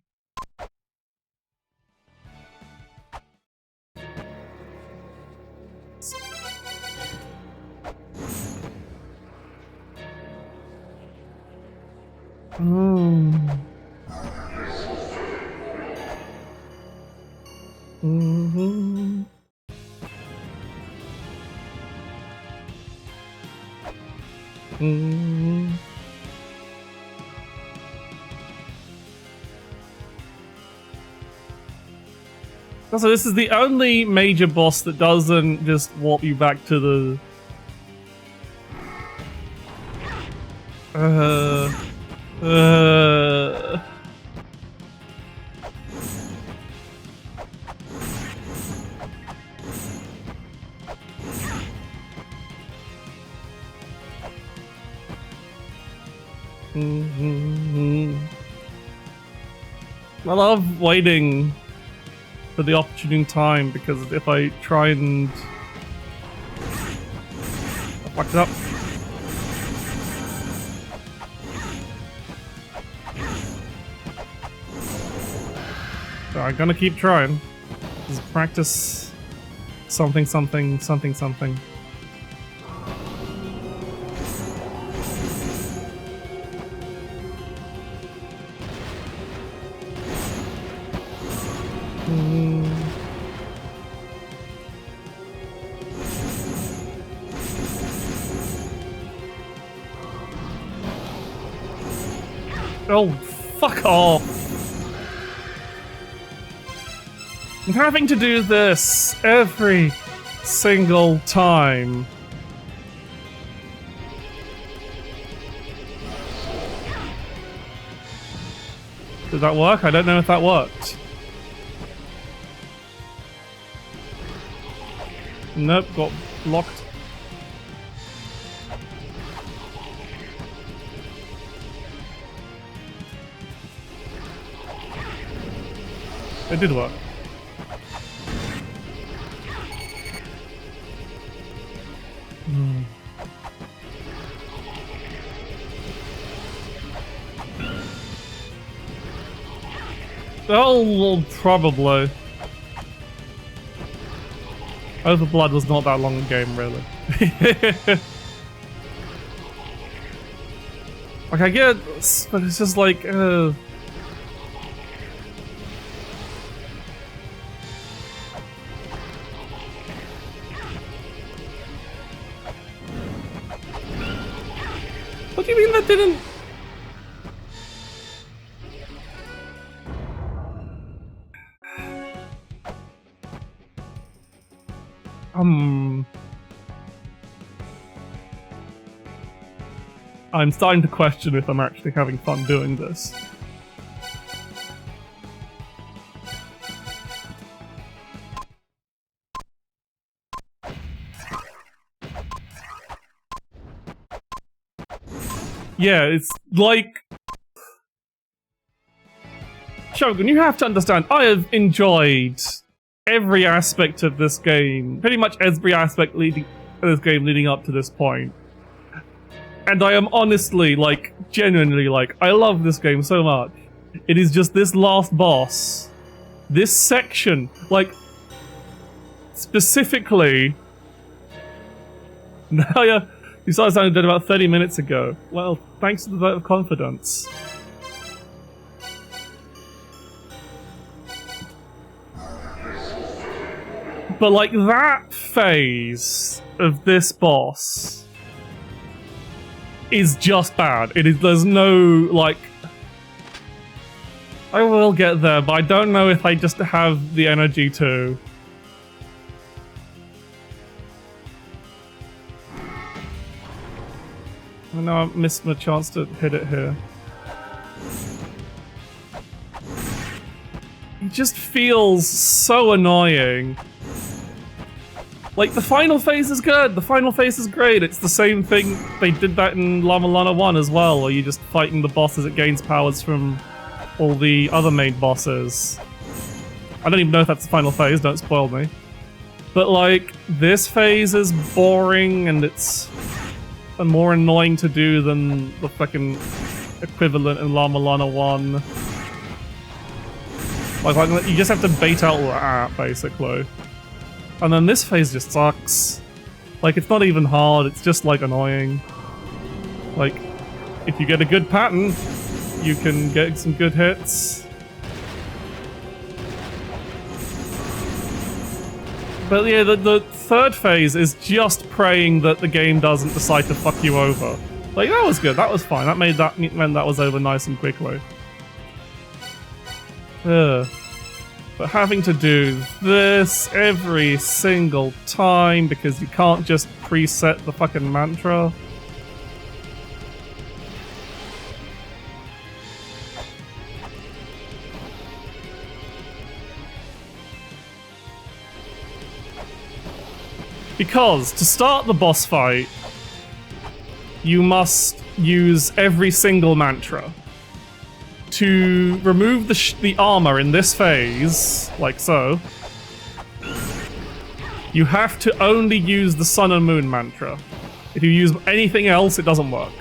Also, this is the only major boss that doesn't just warp you back to the... I love waiting for the opportune time, because if I try and... I fucked it up. So I'm gonna keep trying. Just practice something, something, something, something. Oh, fuck off! I'm having to do this every single time. Did that work? I don't know if that worked. Nope, got blocked. It did work. Oh, well, probably. Overblood was not that long a game, really. Like, I get it, but it's just like, What do you mean that didn't... I'm starting to question if I'm actually having fun doing this. Yeah, it's like... Shogun, you have to understand, I have enjoyed every aspect of this game, pretty much every aspect of this game leading up to this point. And I am honestly, like, genuinely, like, I love this game so much. It is just this last boss, this section, like, specifically... Now you started sounding dead about 30 minutes ago. Well, thanks to the vote of confidence. But, like, that phase of this boss is just bad. There's no, like... I will get there, but I don't know if I just have the energy to. I know I missed my chance to hit it here. It just feels so annoying. Like, the final phase is good, the final phase is great, it's the same thing, they did that in La-Mulana 1 as well, where you're just fighting the boss as it gains powers from all the other main bosses. I don't even know if that's the final phase, don't spoil me. But, like, this phase is boring and it's more annoying to do than the fucking equivalent in La-Mulana 1. Like, you just have to bait out that, basically. And then this phase just sucks. Like, it's not even hard, it's just, like, annoying. Like, if you get a good pattern, you can get some good hits. But yeah, the third phase is just praying that the game doesn't decide to fuck you over. Like, that was good, that was fine. That meant that was over nice and quickly. Ugh. But having to do this every single time because you can't just preset the fucking mantra. Because to start the boss fight, you must use every single mantra. To remove the armor in this phase, like so, you have to only use the Sun and Moon mantra. If you use anything else, it doesn't work.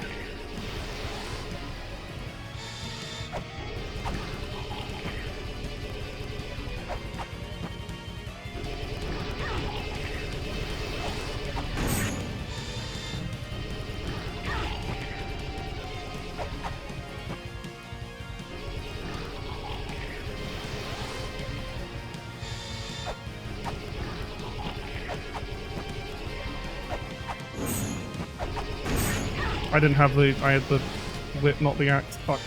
I didn't have I had the whip, not the axe. Fuck.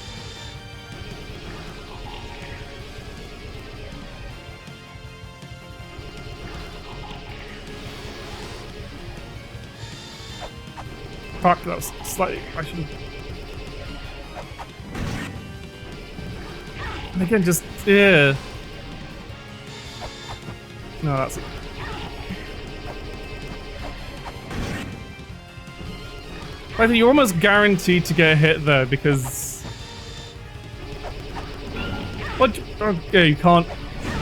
Fuck, that was slightly... I should've... And again, just... yeah. No, that's... I think you're almost guaranteed to get a hit there because... What? Oh, yeah, you can't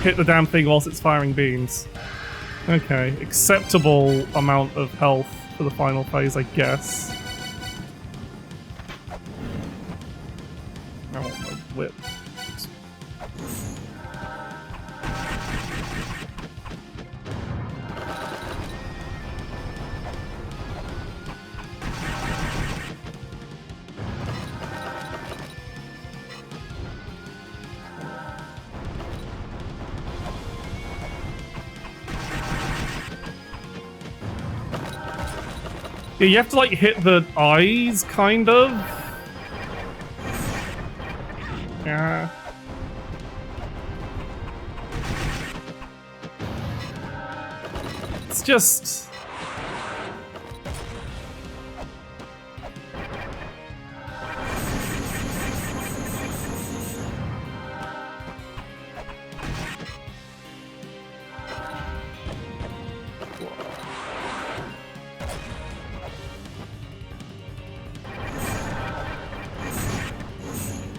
hit the damn thing whilst it's firing beams. Okay, acceptable amount of health for the final phase, I guess. I want my whip. Yeah, you have to, like, hit the eyes, kind of. Yeah. It's just...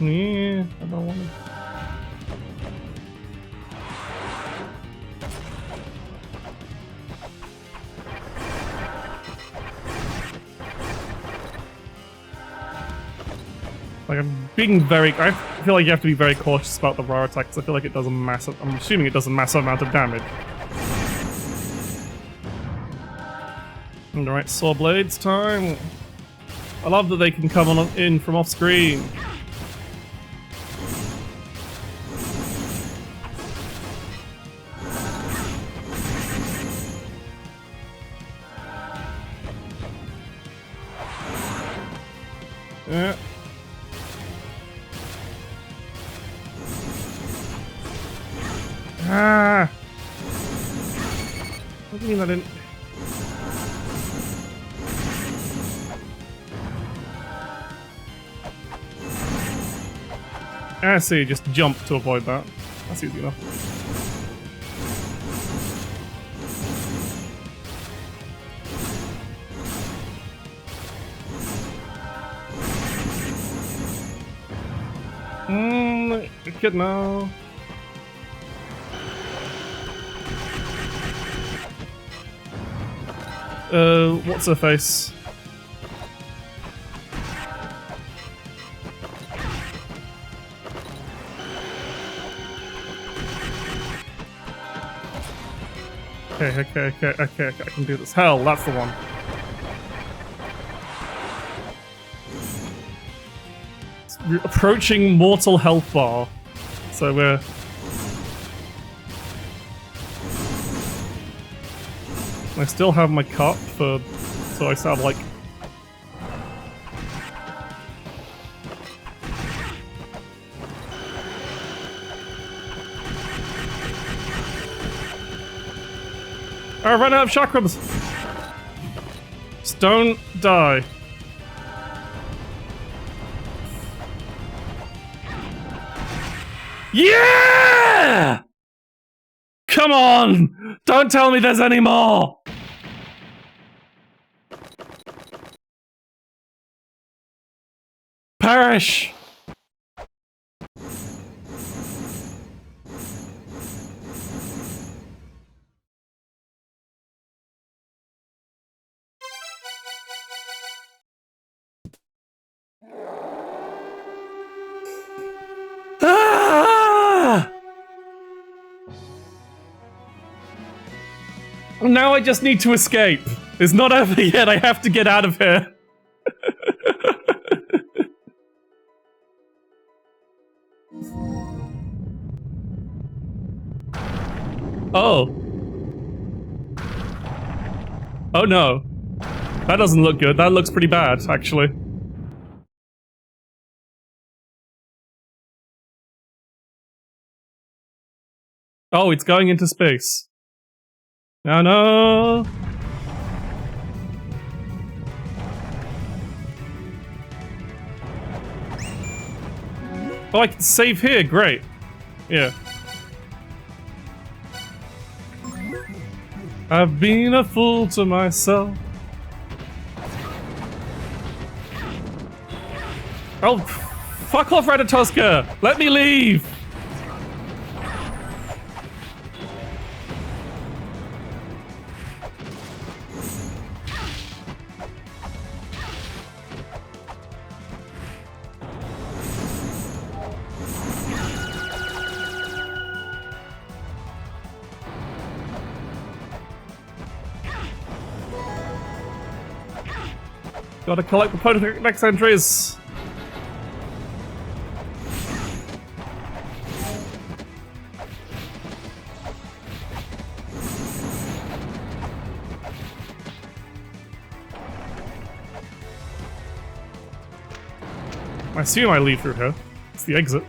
Yeah, I don't want to. Like, I'm being very. I feel like you have to be very cautious about the raw attacks. I feel like it does a massive. I'm assuming it does a massive amount of damage. Alright, saw blades time. I love that they can come on in from off screen. Yeah. Ah! What do you mean I didn't? I see, just jump to avoid that. That's easy enough. Good now. What's her face? Okay, I can do this. Hell, that's the one. We're approaching mortal health bar. So we're... I still have my cup for... So I still have like... I ran out of chakrams! Just don't die. Yeah! Come on! Don't tell me there's any more! Perish! Ah! Now I just need to escape. It's not over yet, I have to get out of here. Oh. Oh no. That doesn't look good. That looks pretty bad, actually. Oh, it's going into space. No, no. Oh, I can save here. Great. Yeah. I've been a fool to myself. Oh, fuck off, Ratatoska! Let me leave! Gotta collect the Pokedex entries! I assume I leave through here. It's the exit.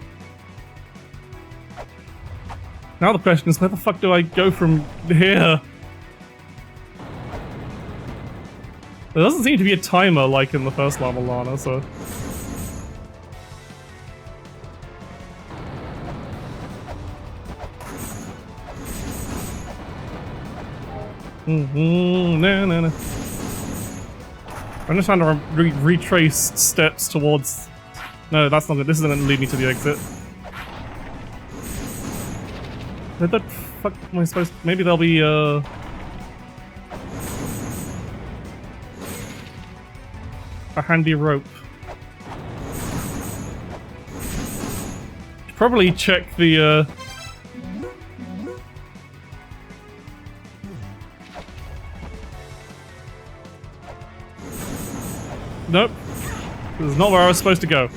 Now the question is, where the fuck do I go from here? There doesn't seem to be a timer like in the first La-Mulana, so... No. I'm just trying to retrace steps towards No, that's not good. This isn't going to lead me to the exit. Where the fuck am I supposed to... Maybe there'll be, a handy rope. Probably check the, Nope. This is not where I was supposed to go.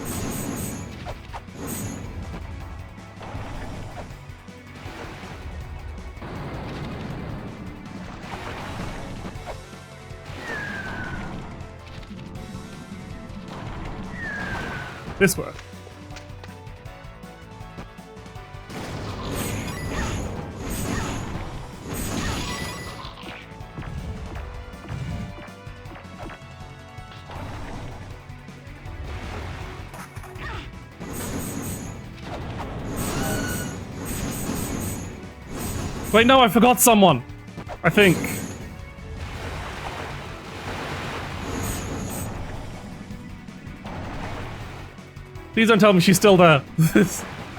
This way. Wait, no, I forgot someone. I think. Please don't tell me she's still there.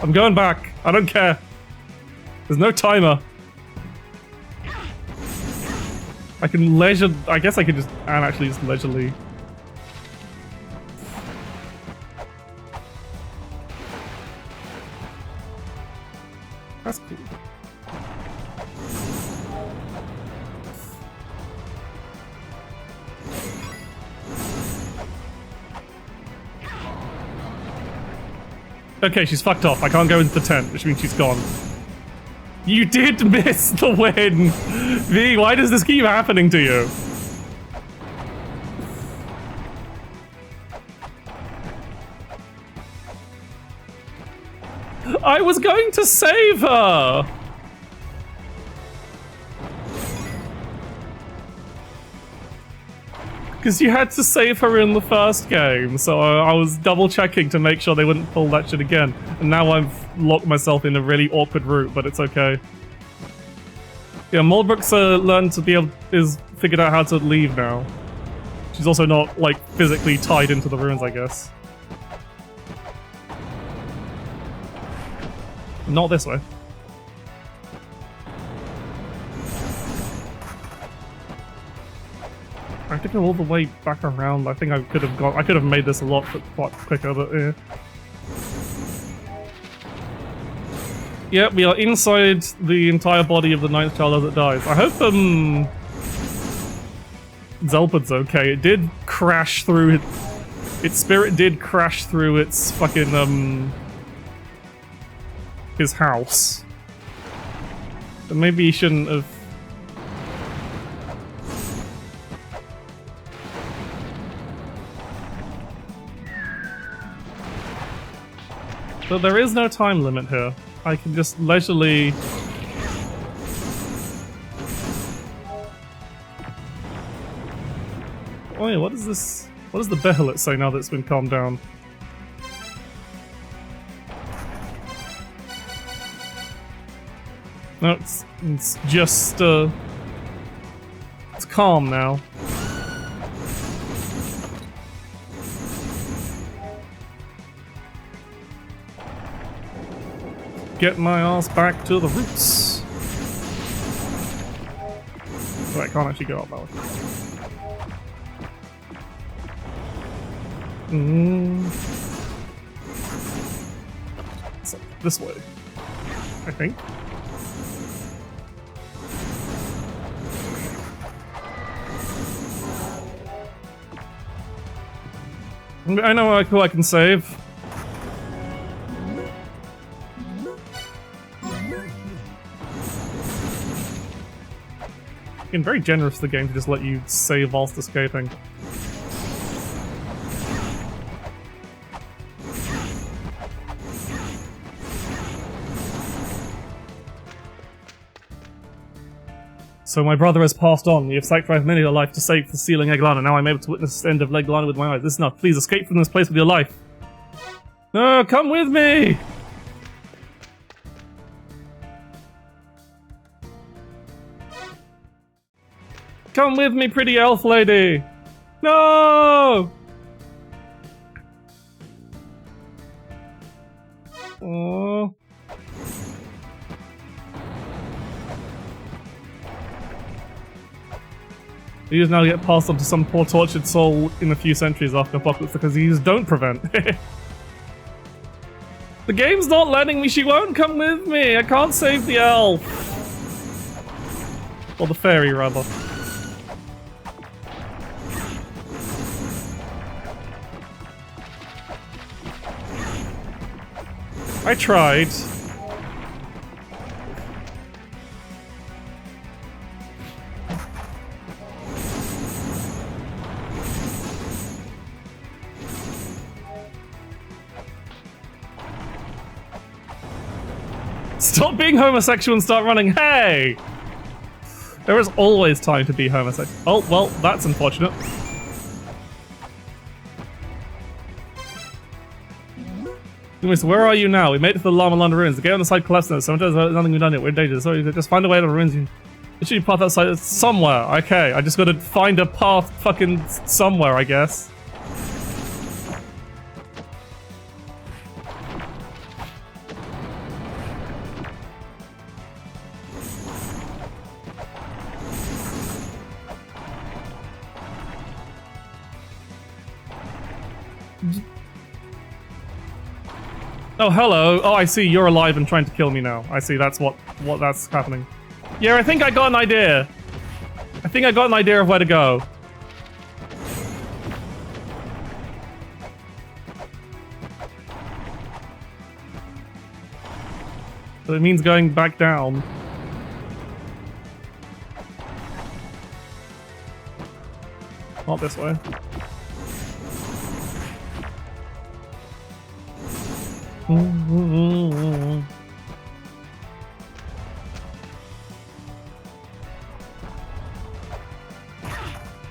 I'm going back. I don't care. There's no timer. I can leisure... I guess I could just... And actually just leisurely... That's cool. Okay, she's fucked off. I can't go into the tent, which means she's gone. You did miss the win! V, why does this keep happening to you? I was going to save her! Because you had to save her in the first game, so I was double checking to make sure they wouldn't pull that shit again. And now I've locked myself in a really awkward route, but it's okay. Yeah, Moldbrook's learned to be able... is figured out how to leave now. She's also not, like, physically tied into the ruins, I guess. Not this way. I have to go all the way back around. I think I could have made this a lot quicker, but yeah. Yep, we are inside the entire body of the ninth child as it dies. I hope Zelpad's okay. It did crash through its spirit did crash through its fucking his house. But maybe he shouldn't have. But there is no time limit here. I can just leisurely... Oh yeah, what is this? What does the Behelit say now that it's been calmed down? No, it's just, it's calm now. Get my ass back to the roots. Oh, I can't actually go up that way. So, this way, I think. I know who I can save. Again, very generous of the game to just let you save whilst escaping. So my brother has passed on. You have sacrificed many a life to save the sealing Eg-lana. Now I'm able to witness the end of Eg-lana with my eyes. This is enough. Please escape from this place with your life. No, come with me! Come with me, pretty elf lady! No! Oh. These now get passed on to some poor tortured soul in a few centuries after Apocalypse because these don't prevent. The game's not letting me, she won't come with me, I can't save the elf. Or the fairy, rather. I tried. Stop being homosexual and start running. Hey! There is always time to be homosexual. Oh, well, that's unfortunate. So where are you now? We made it to the La-Mulana ruins. The gate on the side collapsed now. Sometimes there's nothing we've done yet. We're in danger. So just find a way to the ruins. It should be path outside somewhere. Okay, I just gotta find a path fucking somewhere, I guess. Oh, hello. Oh, I see. You're alive and trying to kill me now. I see. That's that's happening. Yeah, I think I got an idea. I think I got an idea of where to go. So it means going back down. Not this way. I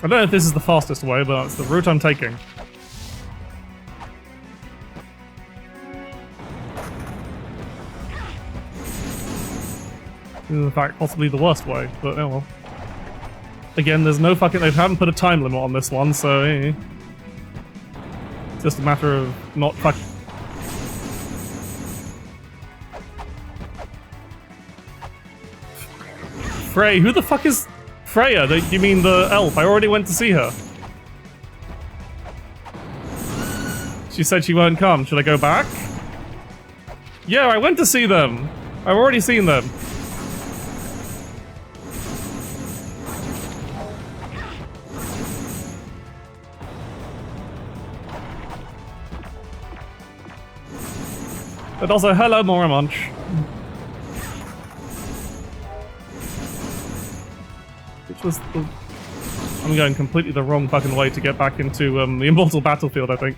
don't know if this is the fastest way, but it's the route I'm taking. This is in fact possibly the worst way, but oh well. Again, there's no fucking... They haven't put a time limit on this one, so... Eh. It's just a matter of not fucking... Frey, who the fuck is Freya? You mean the elf? I already went to see her. She said she won't come. Should I go back? Yeah, I went to see them. I've already seen them. But also, hello, Mora Munch. Was the... I'm going completely the wrong fucking way to get back into the Immortal Battlefield, I think.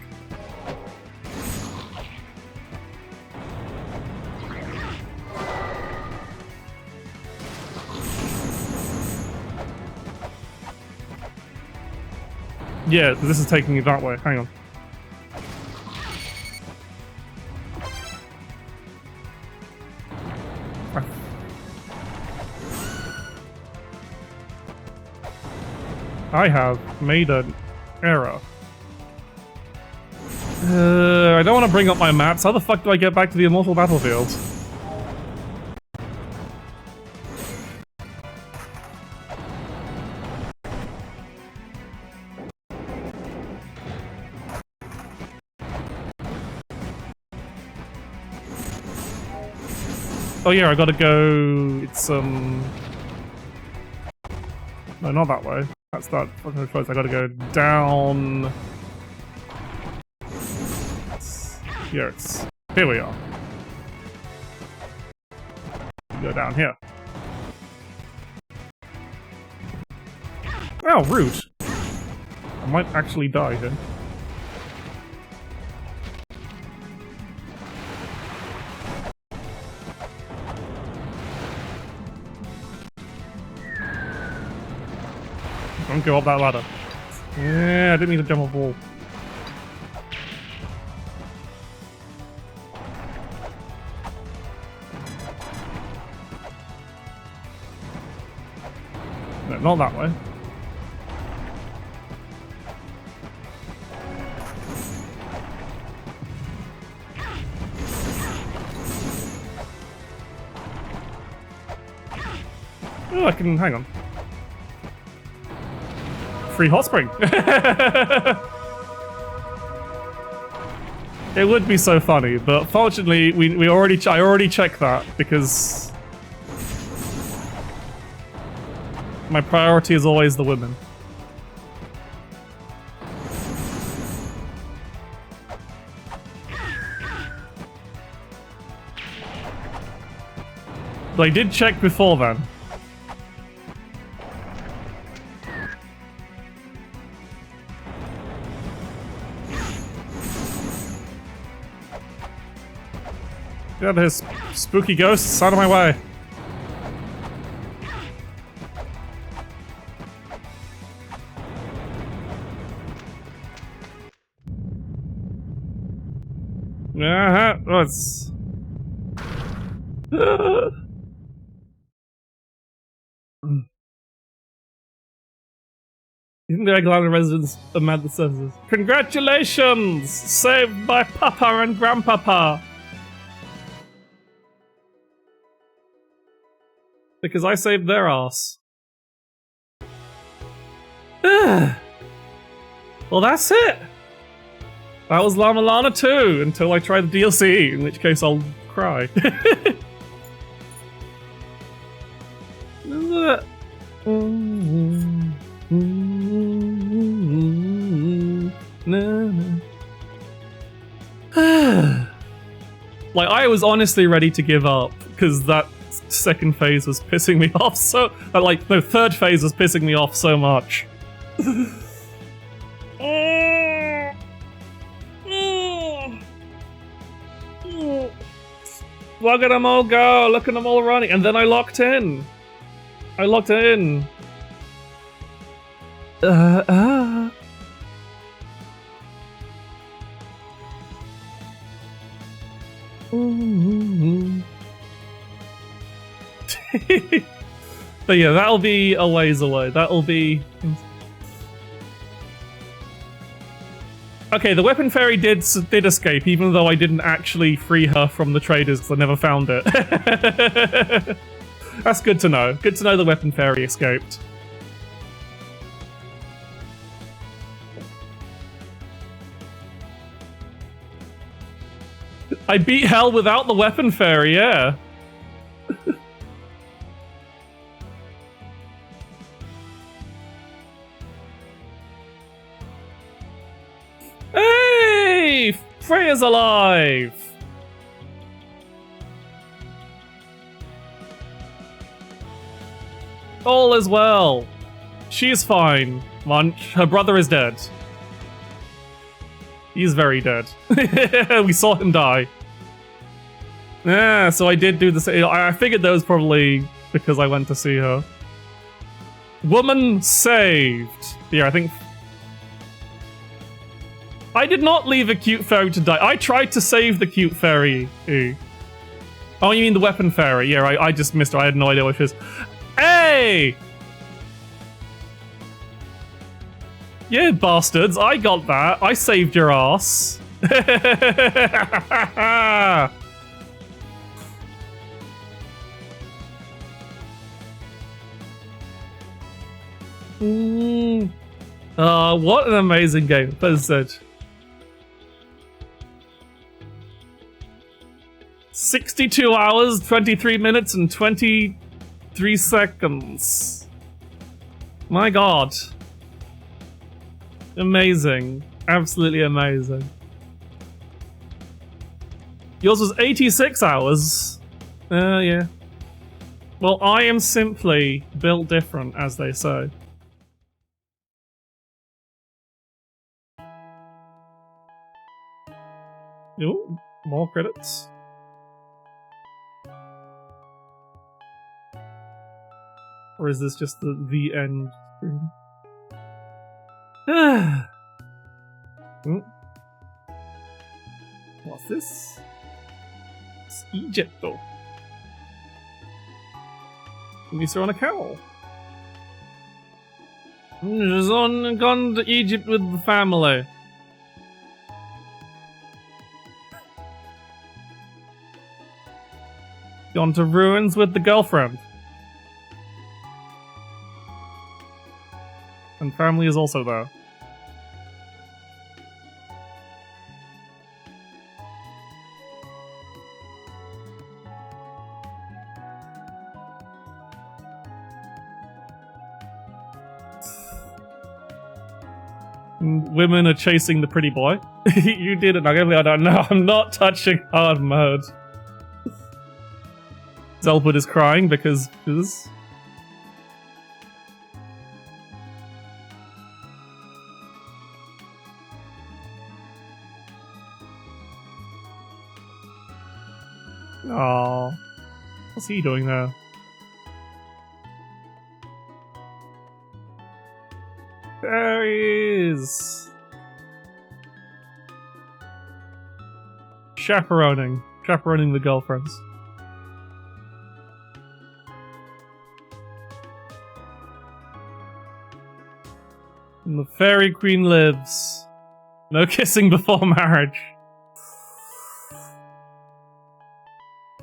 Yeah, this is taking me that way. Hang on. I have made an error. I don't want to bring up my maps. How the fuck do I get back to the Immortal Battlefield? Oh yeah, I gotta go... It's, No, not that way. That's that fucking close. I gotta go down... Here it's... Here we are. Go down here. Oh, rude. I might actually die here. Don't go up that ladder. Yeah, I didn't mean to jump off a wall. No, not that way. Oh, I can... hang on. Free hot spring. It would be so funny, but fortunately, I already checked that because my priority is always the women. But I did check before then. Yeah, there's spooky ghosts out of my way. Yeah, let's. Even the Eg-lana residents are mad that says this. Congratulations! Saved by Papa and Grandpapa! Because I saved their ass. Well, that's it! That was La-Mulana 2, until I try the DLC, in which case I'll cry. Like, I was honestly ready to give up, because that second phase was pissing me off so... like, no, third phase was pissing me off so much. Look at them all go, look at them all running, and then I locked in. But yeah, that'll be a ways away. That'll be... Okay, the weapon fairy did escape, even though I didn't actually free her from the traders because I never found it. That's good to know. Good to know the weapon fairy escaped. I beat hell without the weapon fairy, yeah. Hey! Freya's alive! All is well. She's fine. Munch. Her brother is dead. He's very dead. We saw him die. Yeah, so I did do the same. I figured that was probably because I went to see her. Woman saved. Yeah, I think... I did not leave a cute fairy to die. I tried to save the cute fairy. Oh, you mean the weapon fairy? Yeah, I just missed her. I had no idea what she was. Hey! Yeah, bastards. I got that. I saved your ass. What an amazing game. That is it. 62 hours, 23 minutes, and 23 seconds. My god. Amazing. Absolutely amazing. Yours was 86 hours. Yeah. Well, I am simply built different, as they say. Ooh, more credits. Or is this just the end screen? What's this? It's Egypt, though. He's on a cowl. He's gone to Egypt with the family. Gone to ruins with the girlfriend. And family is also there. Women are chasing the pretty boy. You did it, Nagami. I don't know. I'm not touching hard mode. Zelbud is crying because... Aww. What's he doing there? There he is! Chaperoning the girlfriends. And the fairy queen lives. No kissing before marriage.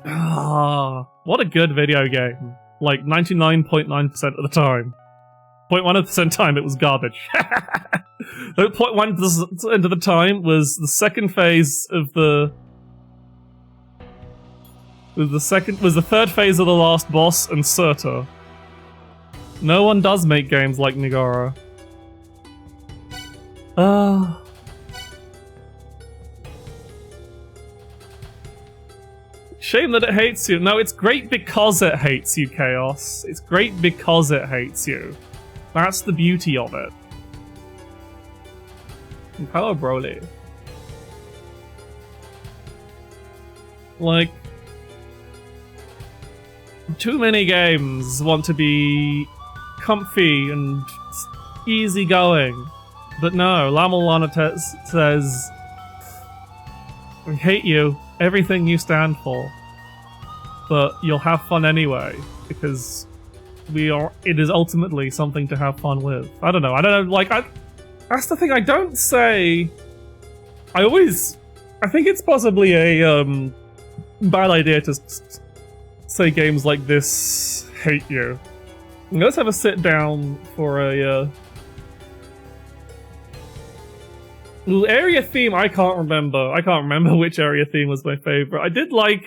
Ah, what a good video game. Like 99.9% of the time. 0.1% time it was garbage. 0.1% of the time was the second phase of the... was the third phase of the last boss and Surta. No one does make games like Nigara. Shame that it hates you. No, it's great because it hates you, Chaos. It's great because it hates you. That's the beauty of it. And hello, Broly. Like, too many games want to be comfy and easygoing. But no, La-Mulana says, I hate you, everything you stand for. But you'll have fun anyway, because it is ultimately something to have fun with. I don't know, like, that's the thing, I don't say... I think it's possibly a, bad idea to say games like this hate you. Let's have a sit down for a, area theme, I can't remember. I can't remember which area theme was my favorite. I did like,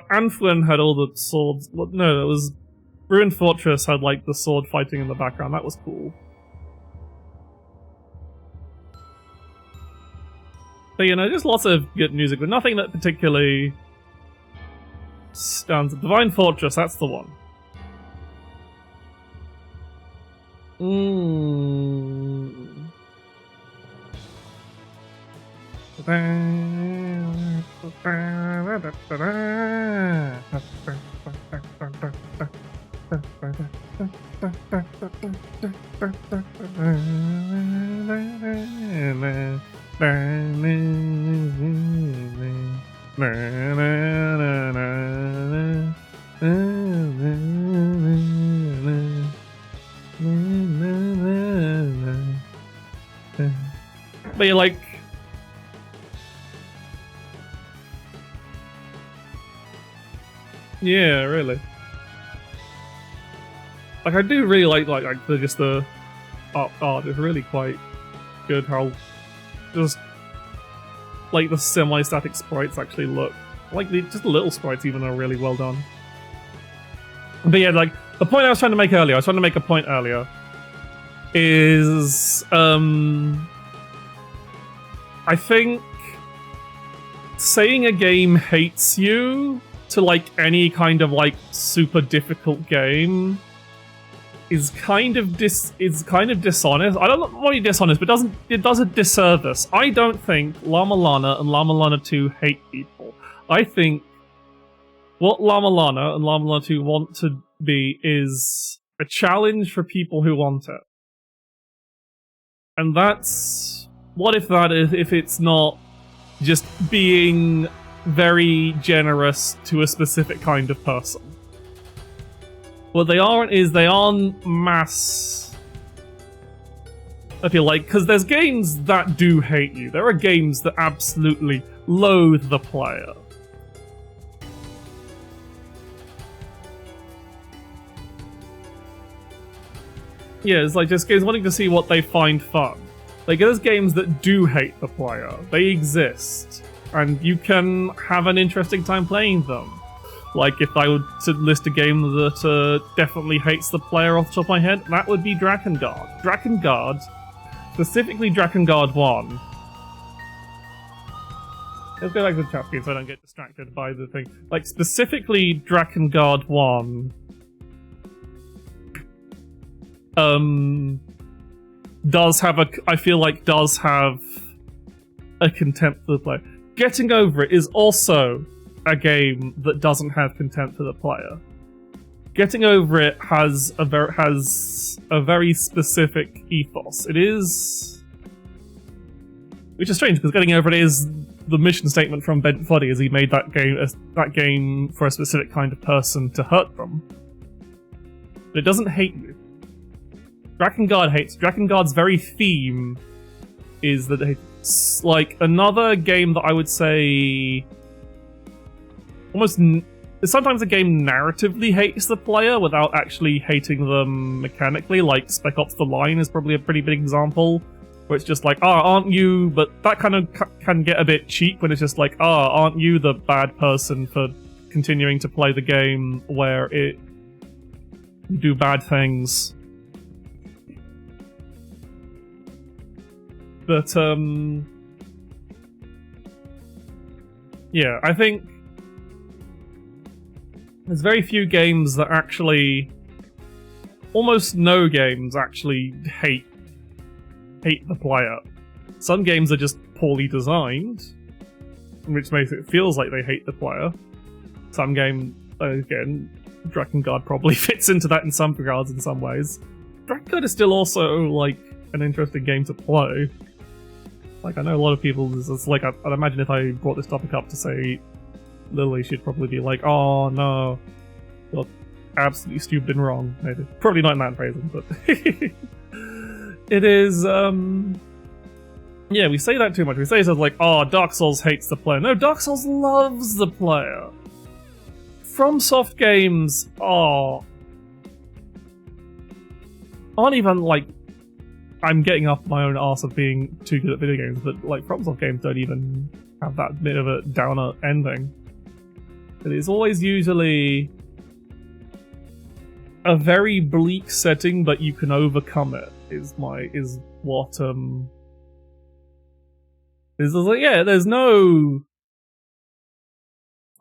Anflin had all the swords. No, it was Ruined Fortress had like the sword fighting in the background. That was cool. But you know, just lots of good music, but nothing that particularly stands out. Divine Fortress, that's the one. But you're like... Yeah, really. Like, I do really like the art is really quite good. How just like the semi-static sprites actually look. Like just the little sprites even are really well done. But yeah, like the point I was trying to make earlier, is I think saying a game hates you to like any kind of like super difficult game is kind of dishonest. I don't know why dishonest, but it does a disservice. I don't think La-Mulana and La-Mulana 2 hate people. I think what La-Mulana and La-Mulana 2 want to be is a challenge for people who want it. And that's... what if it's not just being very generous to a specific kind of person? What they aren't is they aren't mass... I feel like, because there's games that do hate you. There are games that absolutely loathe the player. Yeah, it's like just games wanting to see what they find fun. Like, there's games that do hate the player. They exist. And you can have an interesting time playing them. Like, if I were to list a game that definitely hates the player off the top of my head, that would be Drakengard. Drakengard, specifically Drakengard 1. Let's go back to the chat screen so I don't get distracted by the thing. Like, specifically Drakengard 1... does have I feel like does have a contempt for the player. Getting Over It is also a game that doesn't have contempt for the player. Getting Over It has a very specific ethos. It is, which is strange because Getting Over It is the mission statement from VOD, as he made that game for a specific kind of person to hurt them. But it doesn't hate you. Drakengard hates. Drakengard's very theme is that it's like another game that I would say almost sometimes a game narratively hates the player without actually hating them mechanically. Like Spec Ops: The Line is probably a pretty big example, where it's just like, aren't you? But that kind of can get a bit cheap when it's just like, aren't you the bad person for continuing to play the game where you do bad things? But, yeah, I think there's very few games that actually... Almost no games actually hate the player. Some games are just poorly designed, which makes it feels like they hate the player. Some game, again, Drakengard probably fits into that in some regards in some ways. Drakengard is still also, like, an interesting game to play. Like, I know a lot of people, it's like, I'd imagine if I brought this topic up to say, Lily should probably be like, oh no, you're absolutely stupid and wrong, maybe. Probably not in that phrasing, but... It is, yeah, we say that too much. We say stuff like, oh, Dark Souls hates the player. No, Dark Souls loves the player. FromSoft games aren't even, like, I'm getting up my own arse of being too good at video games, but like FromSoft games don't even have that bit of a downer ending. It is always usually a very bleak setting, but you can overcome it. Is like, yeah, there's no,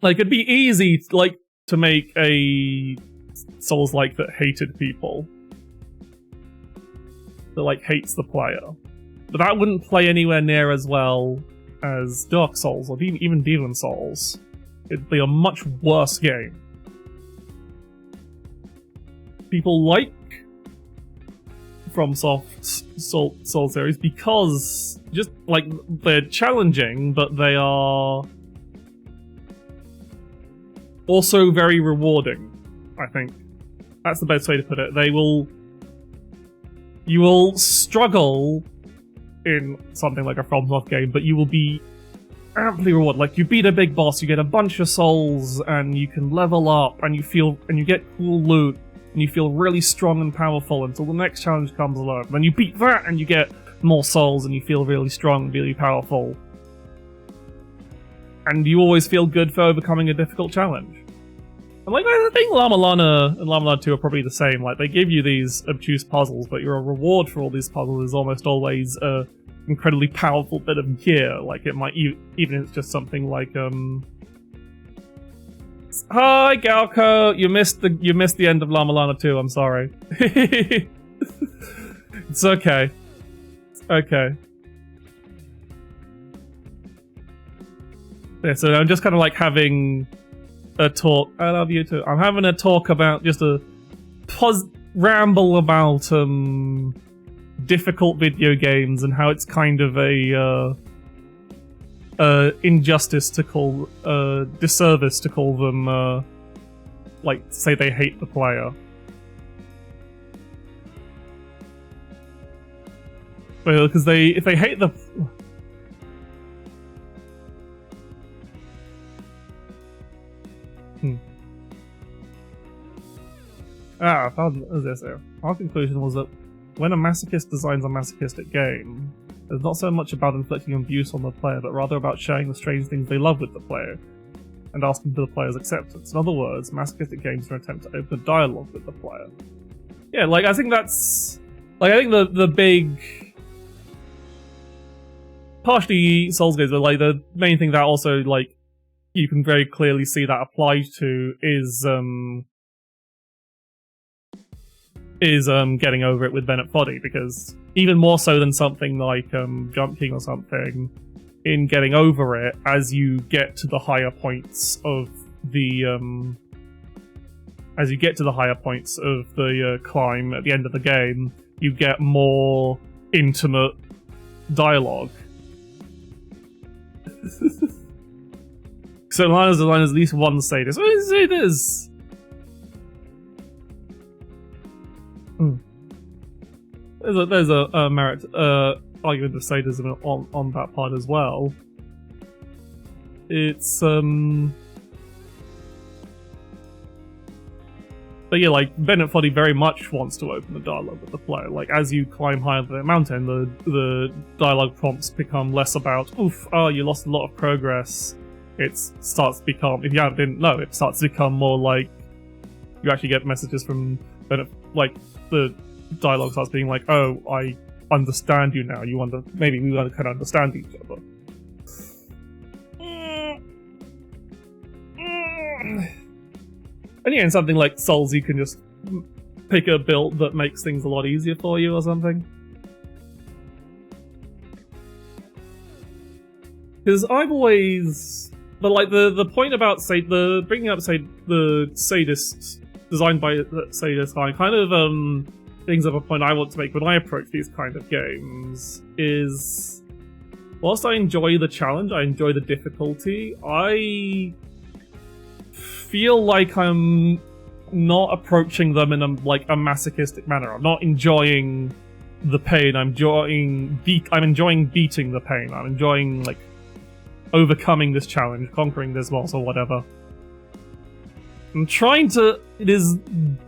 like, it'd be easy like to make a Souls-like that hated people. That like hates the player, but that wouldn't play anywhere near as well as Dark Souls or even Demon Souls. It'd be a much worse game. People like FromSoft's Soul series because just like they're challenging, but they are also very rewarding. I think that's the best way to put it. You will struggle in something like a FromSoft game, but you will be amply rewarded. Like, you beat a big boss, you get a bunch of souls, and you can level up, and you get cool loot, and you feel really strong and powerful until the next challenge comes along. Then you beat that, and you get more souls, and you feel really strong and really powerful. And you always feel good for overcoming a difficult challenge. And like, I think La-Mulana and La-Mulana 2 are probably the same. Like, they give you these obtuse puzzles, but your reward for all these puzzles is almost always a incredibly powerful bit of gear. Like, it might even if it's just something like hi Galco, you missed the end of La-Mulana 2. I'm sorry. It's okay. It's okay. Yeah, so I'm just kind of like having a talk. I love you too. I'm having a talk about just a ramble about difficult video games and how it's kind of a injustice to call disservice to call them like say they hate the player. Well, because if they hate the pardon, as I say, our conclusion was that when a masochist designs a masochistic game, it's not so much about inflicting abuse on the player, but rather about sharing the strange things they love with the player, and asking for the player's acceptance. In other words, masochistic games are an attempt to open dialogue with the player. Yeah, like, I think that's... Like, I think the big... Partially Souls games, but, like, the main thing that also, like, you can very clearly see that applied to is getting over it with Bennett Foddy, because even more so than something like Jump King or something, in getting over it, as you get to the higher points of the climb at the end of the game, you get more intimate dialogue. So there's at least one sadist. What is it is? There's a merit argument of sadism on that part as well. It's but yeah, like, Bennett Foddy very much wants to open the dialogue with the player. Like, as you climb higher the mountain, the dialogue prompts become less about, oof, oh, you lost a lot of progress. It starts to become, if you didn't know, it starts to become more like, you actually get messages from Bennett, like, the dialogue starts being like, oh, I understand you now, maybe we can understand each other. And yeah, in something like Souls, you can just pick a build that makes things a lot easier for you or something. Because I've always... But like, the point about, bringing up, the sadist, designed by sadist, I kind of, brings up a point I want to make when I approach these kind of games, is... Whilst I enjoy the challenge, I enjoy the difficulty, I feel like I'm not approaching them in a masochistic manner. I'm not enjoying the pain. I'm enjoying beating the pain. I'm enjoying, like, overcoming this challenge, conquering this boss or whatever. I'm trying to... It is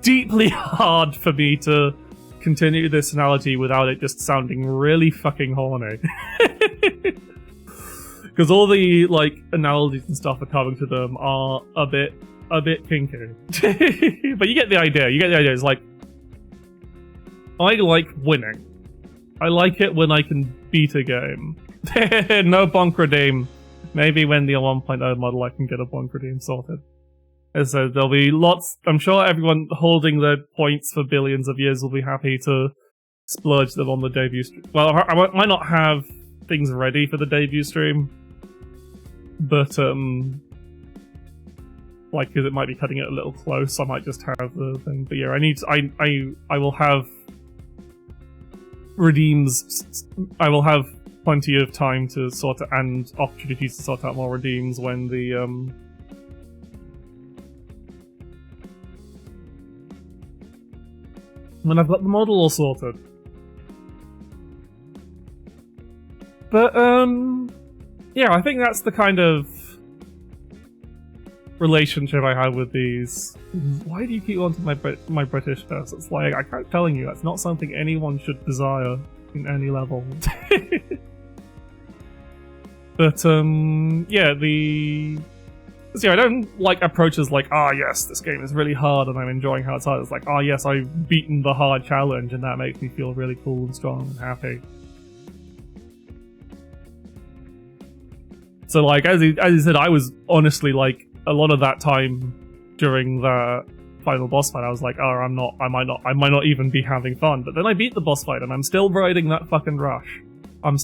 deeply hard for me to continue this analogy without it just sounding really fucking horny. Because all the, like, analogies and stuff are coming to them are a bit kinky. But you get the idea. It's like, I like winning. I like it when I can beat a game. No bonk redeem. Maybe when the 1.0 model I can get a bonk redeem sorted. And so there'll be lots... I'm sure everyone holding their points for billions of years will be happy to splurge them on the debut stream. Well, I might not have things ready for the debut stream, but like, because it might be cutting it a little close, I might just have the thing. But yeah, I will have redeems. I will have plenty of time to sort out, and opportunities to sort out more redeems when the when I've got the model all sorted. But yeah, I think that's the kind of relationship I have with these. Why do you keep wanting my Britishness? It's like, I keep telling you, that's not something anyone should desire in any level. But yeah, I don't like approaches like, yes, this game is really hard and I'm enjoying how it's hard. It's like, yes, I've beaten the hard challenge and that makes me feel really cool and strong and happy. So, like, as you said, I was honestly, like, a lot of that time during the final boss fight, I was like, I might not even be having fun. But then I beat the boss fight and I'm still riding that fucking rush. I'm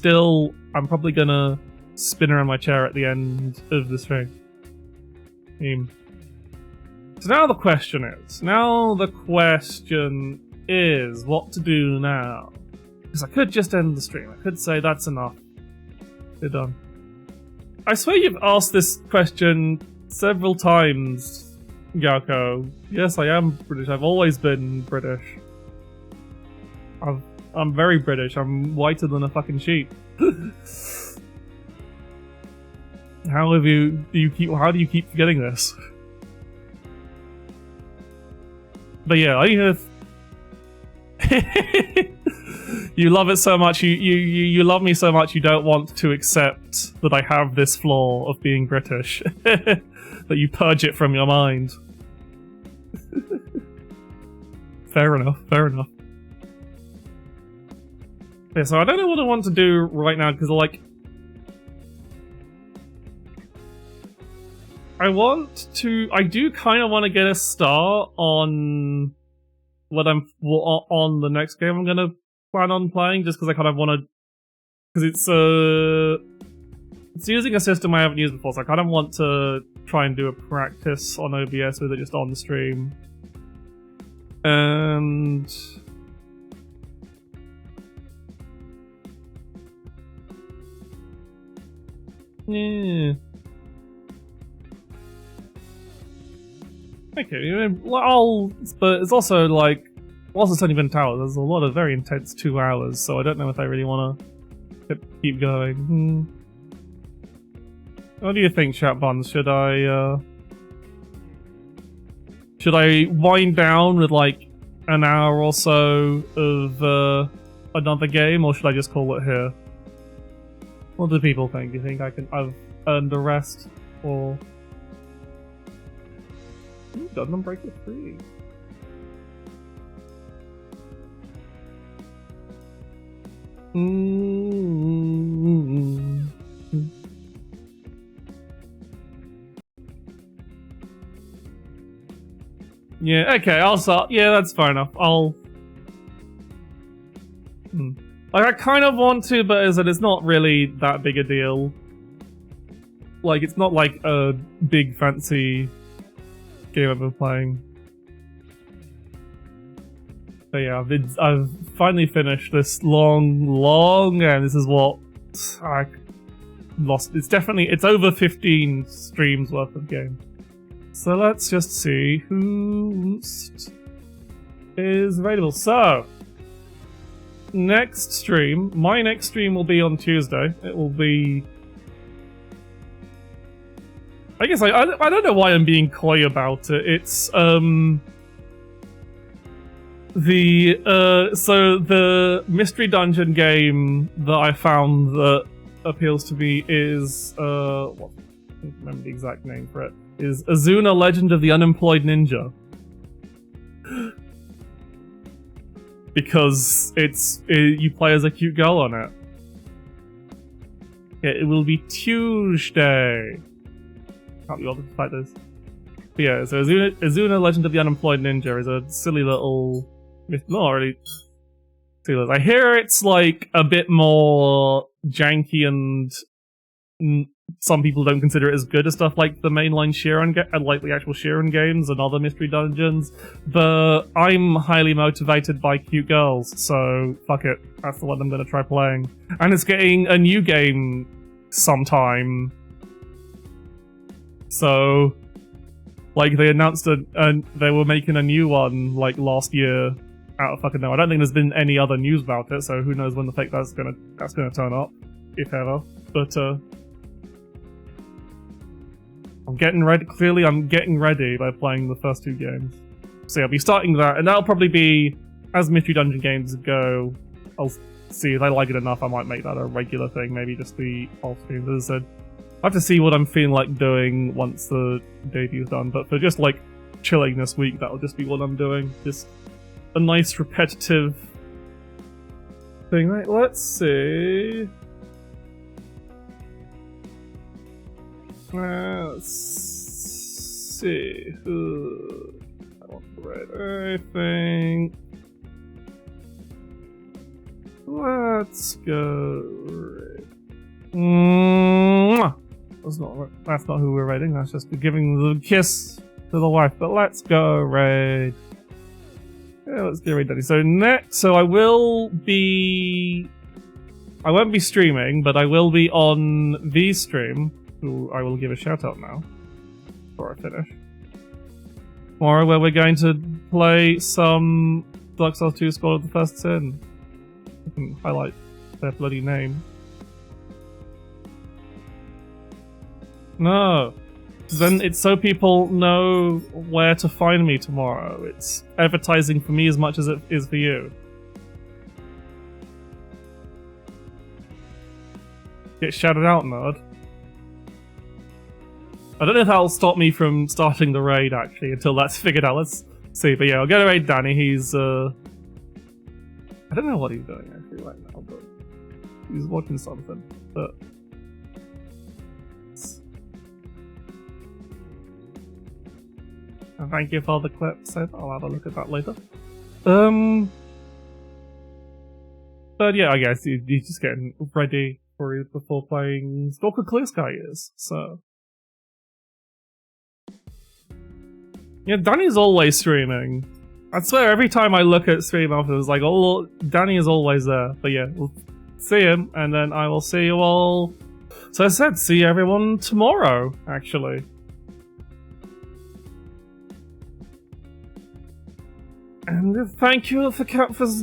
probably gonna spin around my chair at the end of the stream. So now the question is what to do now. Because I could just end the stream. I could say that's enough. We're done. I swear you've asked this question several times, Galco. Yes, I am British. I've always been British. I'm very British. I'm whiter than a fucking sheep. How do you keep forgetting this? But yeah, I have You love it so much. You love me so much. You don't want to accept that I have this flaw of being British. That you purge it from your mind. Fair enough. Fair enough. Yeah, so I don't know what I want to do right now because, like, I do kind of want to get a start on what on the next game I'm gonna plan on playing, just because I kind of want to, because it's using a system I haven't used before, so I kind of want to try and do a practice on OBS with it just on the stream. And yeah. Okay, but it's also like, whilst it's only been 2 hours, there's a lot of very intense 2 hours, so I don't know if I really want to keep going. What do you think, chat buns? Should I wind down with like an hour or so of another game, or should I just call it here? What do people think? Do you think I've earned a rest, or? Ooh, Gundam Breaker 3. Yeah, okay, I'll start. Yeah, that's fair enough. Like, I kind of want to, but it's not really that big a deal. Like, it's not like a big fancy game I've been playing. But yeah, I've finally finished this long, and this is what I lost. It's over 15 streams worth of game. So let's just see who is available. So, next stream, my next stream will be on Tuesday. It will be, I guess I don't know why I'm being coy about it. It's the mystery dungeon game that I found that appeals to me is what, I can't remember the exact name for it. Is Eg-lana Legend of the Unemployed Ninja. Because you play as a cute girl on it. Yeah, it will be Tuesday. Can't be bothered to fight this. But yeah, so Eg-lana Legend of the Unemployed Ninja is a silly little... Not really silly. I hear it's like a bit more janky and some people don't consider it as good as stuff like the mainline Shiren like the actual Shiren games and other mystery dungeons, but I'm highly motivated by cute girls, so fuck it, that's the one I'm gonna try playing. And it's getting a new game sometime. So, like, they announced they were making a new one like last year out of fucking nowhere. I don't think there's been any other news about it, so who knows when the fuck that's gonna turn up, if ever. But I'm getting ready. Clearly, I'm getting ready by playing the first 2 games. So yeah, I'll be starting that, and that'll probably be, as mystery dungeon games go, I'll see if I like it enough. I might make that a regular thing. Maybe just the off streams. As I said, I have to see what I'm feeling like doing once the debute's done. But for just like chilling this week, that'll just be what I'm doing. Just a nice repetitive thing. Right? Let's see. Let's see who I want to write. I think let's go. That's not who we're raiding. That's just giving the kiss to the wife. But let's go raid. Yeah, let's get raid daddy. So I won't be streaming, but I will be on the stream. Who I will give a shout out now before I finish. Tomorrow, where we're going to play some Dark Souls 2 School of the First Sin. I can highlight their bloody name. No. Then it's so people know where to find me tomorrow. It's advertising for me as much as it is for you. get shouted out mode. I don't know if that'll stop me from starting the raid, actually, until that's figured out. Let's see. But yeah, I'll go to raid Danny. He's, I don't know what he's doing, actually, right now, but he's watching something. But... And thank you for the clips. I'll have a look at that later. But yeah, I guess he's just getting ready for it before playing Stalker Clear Sky is, so... Yeah, Danny's always streaming. I swear, every time I look at stream after, it's like, oh, Danny is always there. But yeah, we'll see him, and then I will see you all... So I said, see everyone tomorrow, actually. And thank you for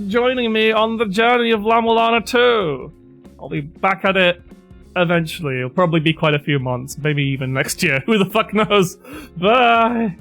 joining me on the journey of La-Mulana 2. I'll be back at it eventually. It'll probably be quite a few months, maybe even next year. Who the fuck knows? Bye!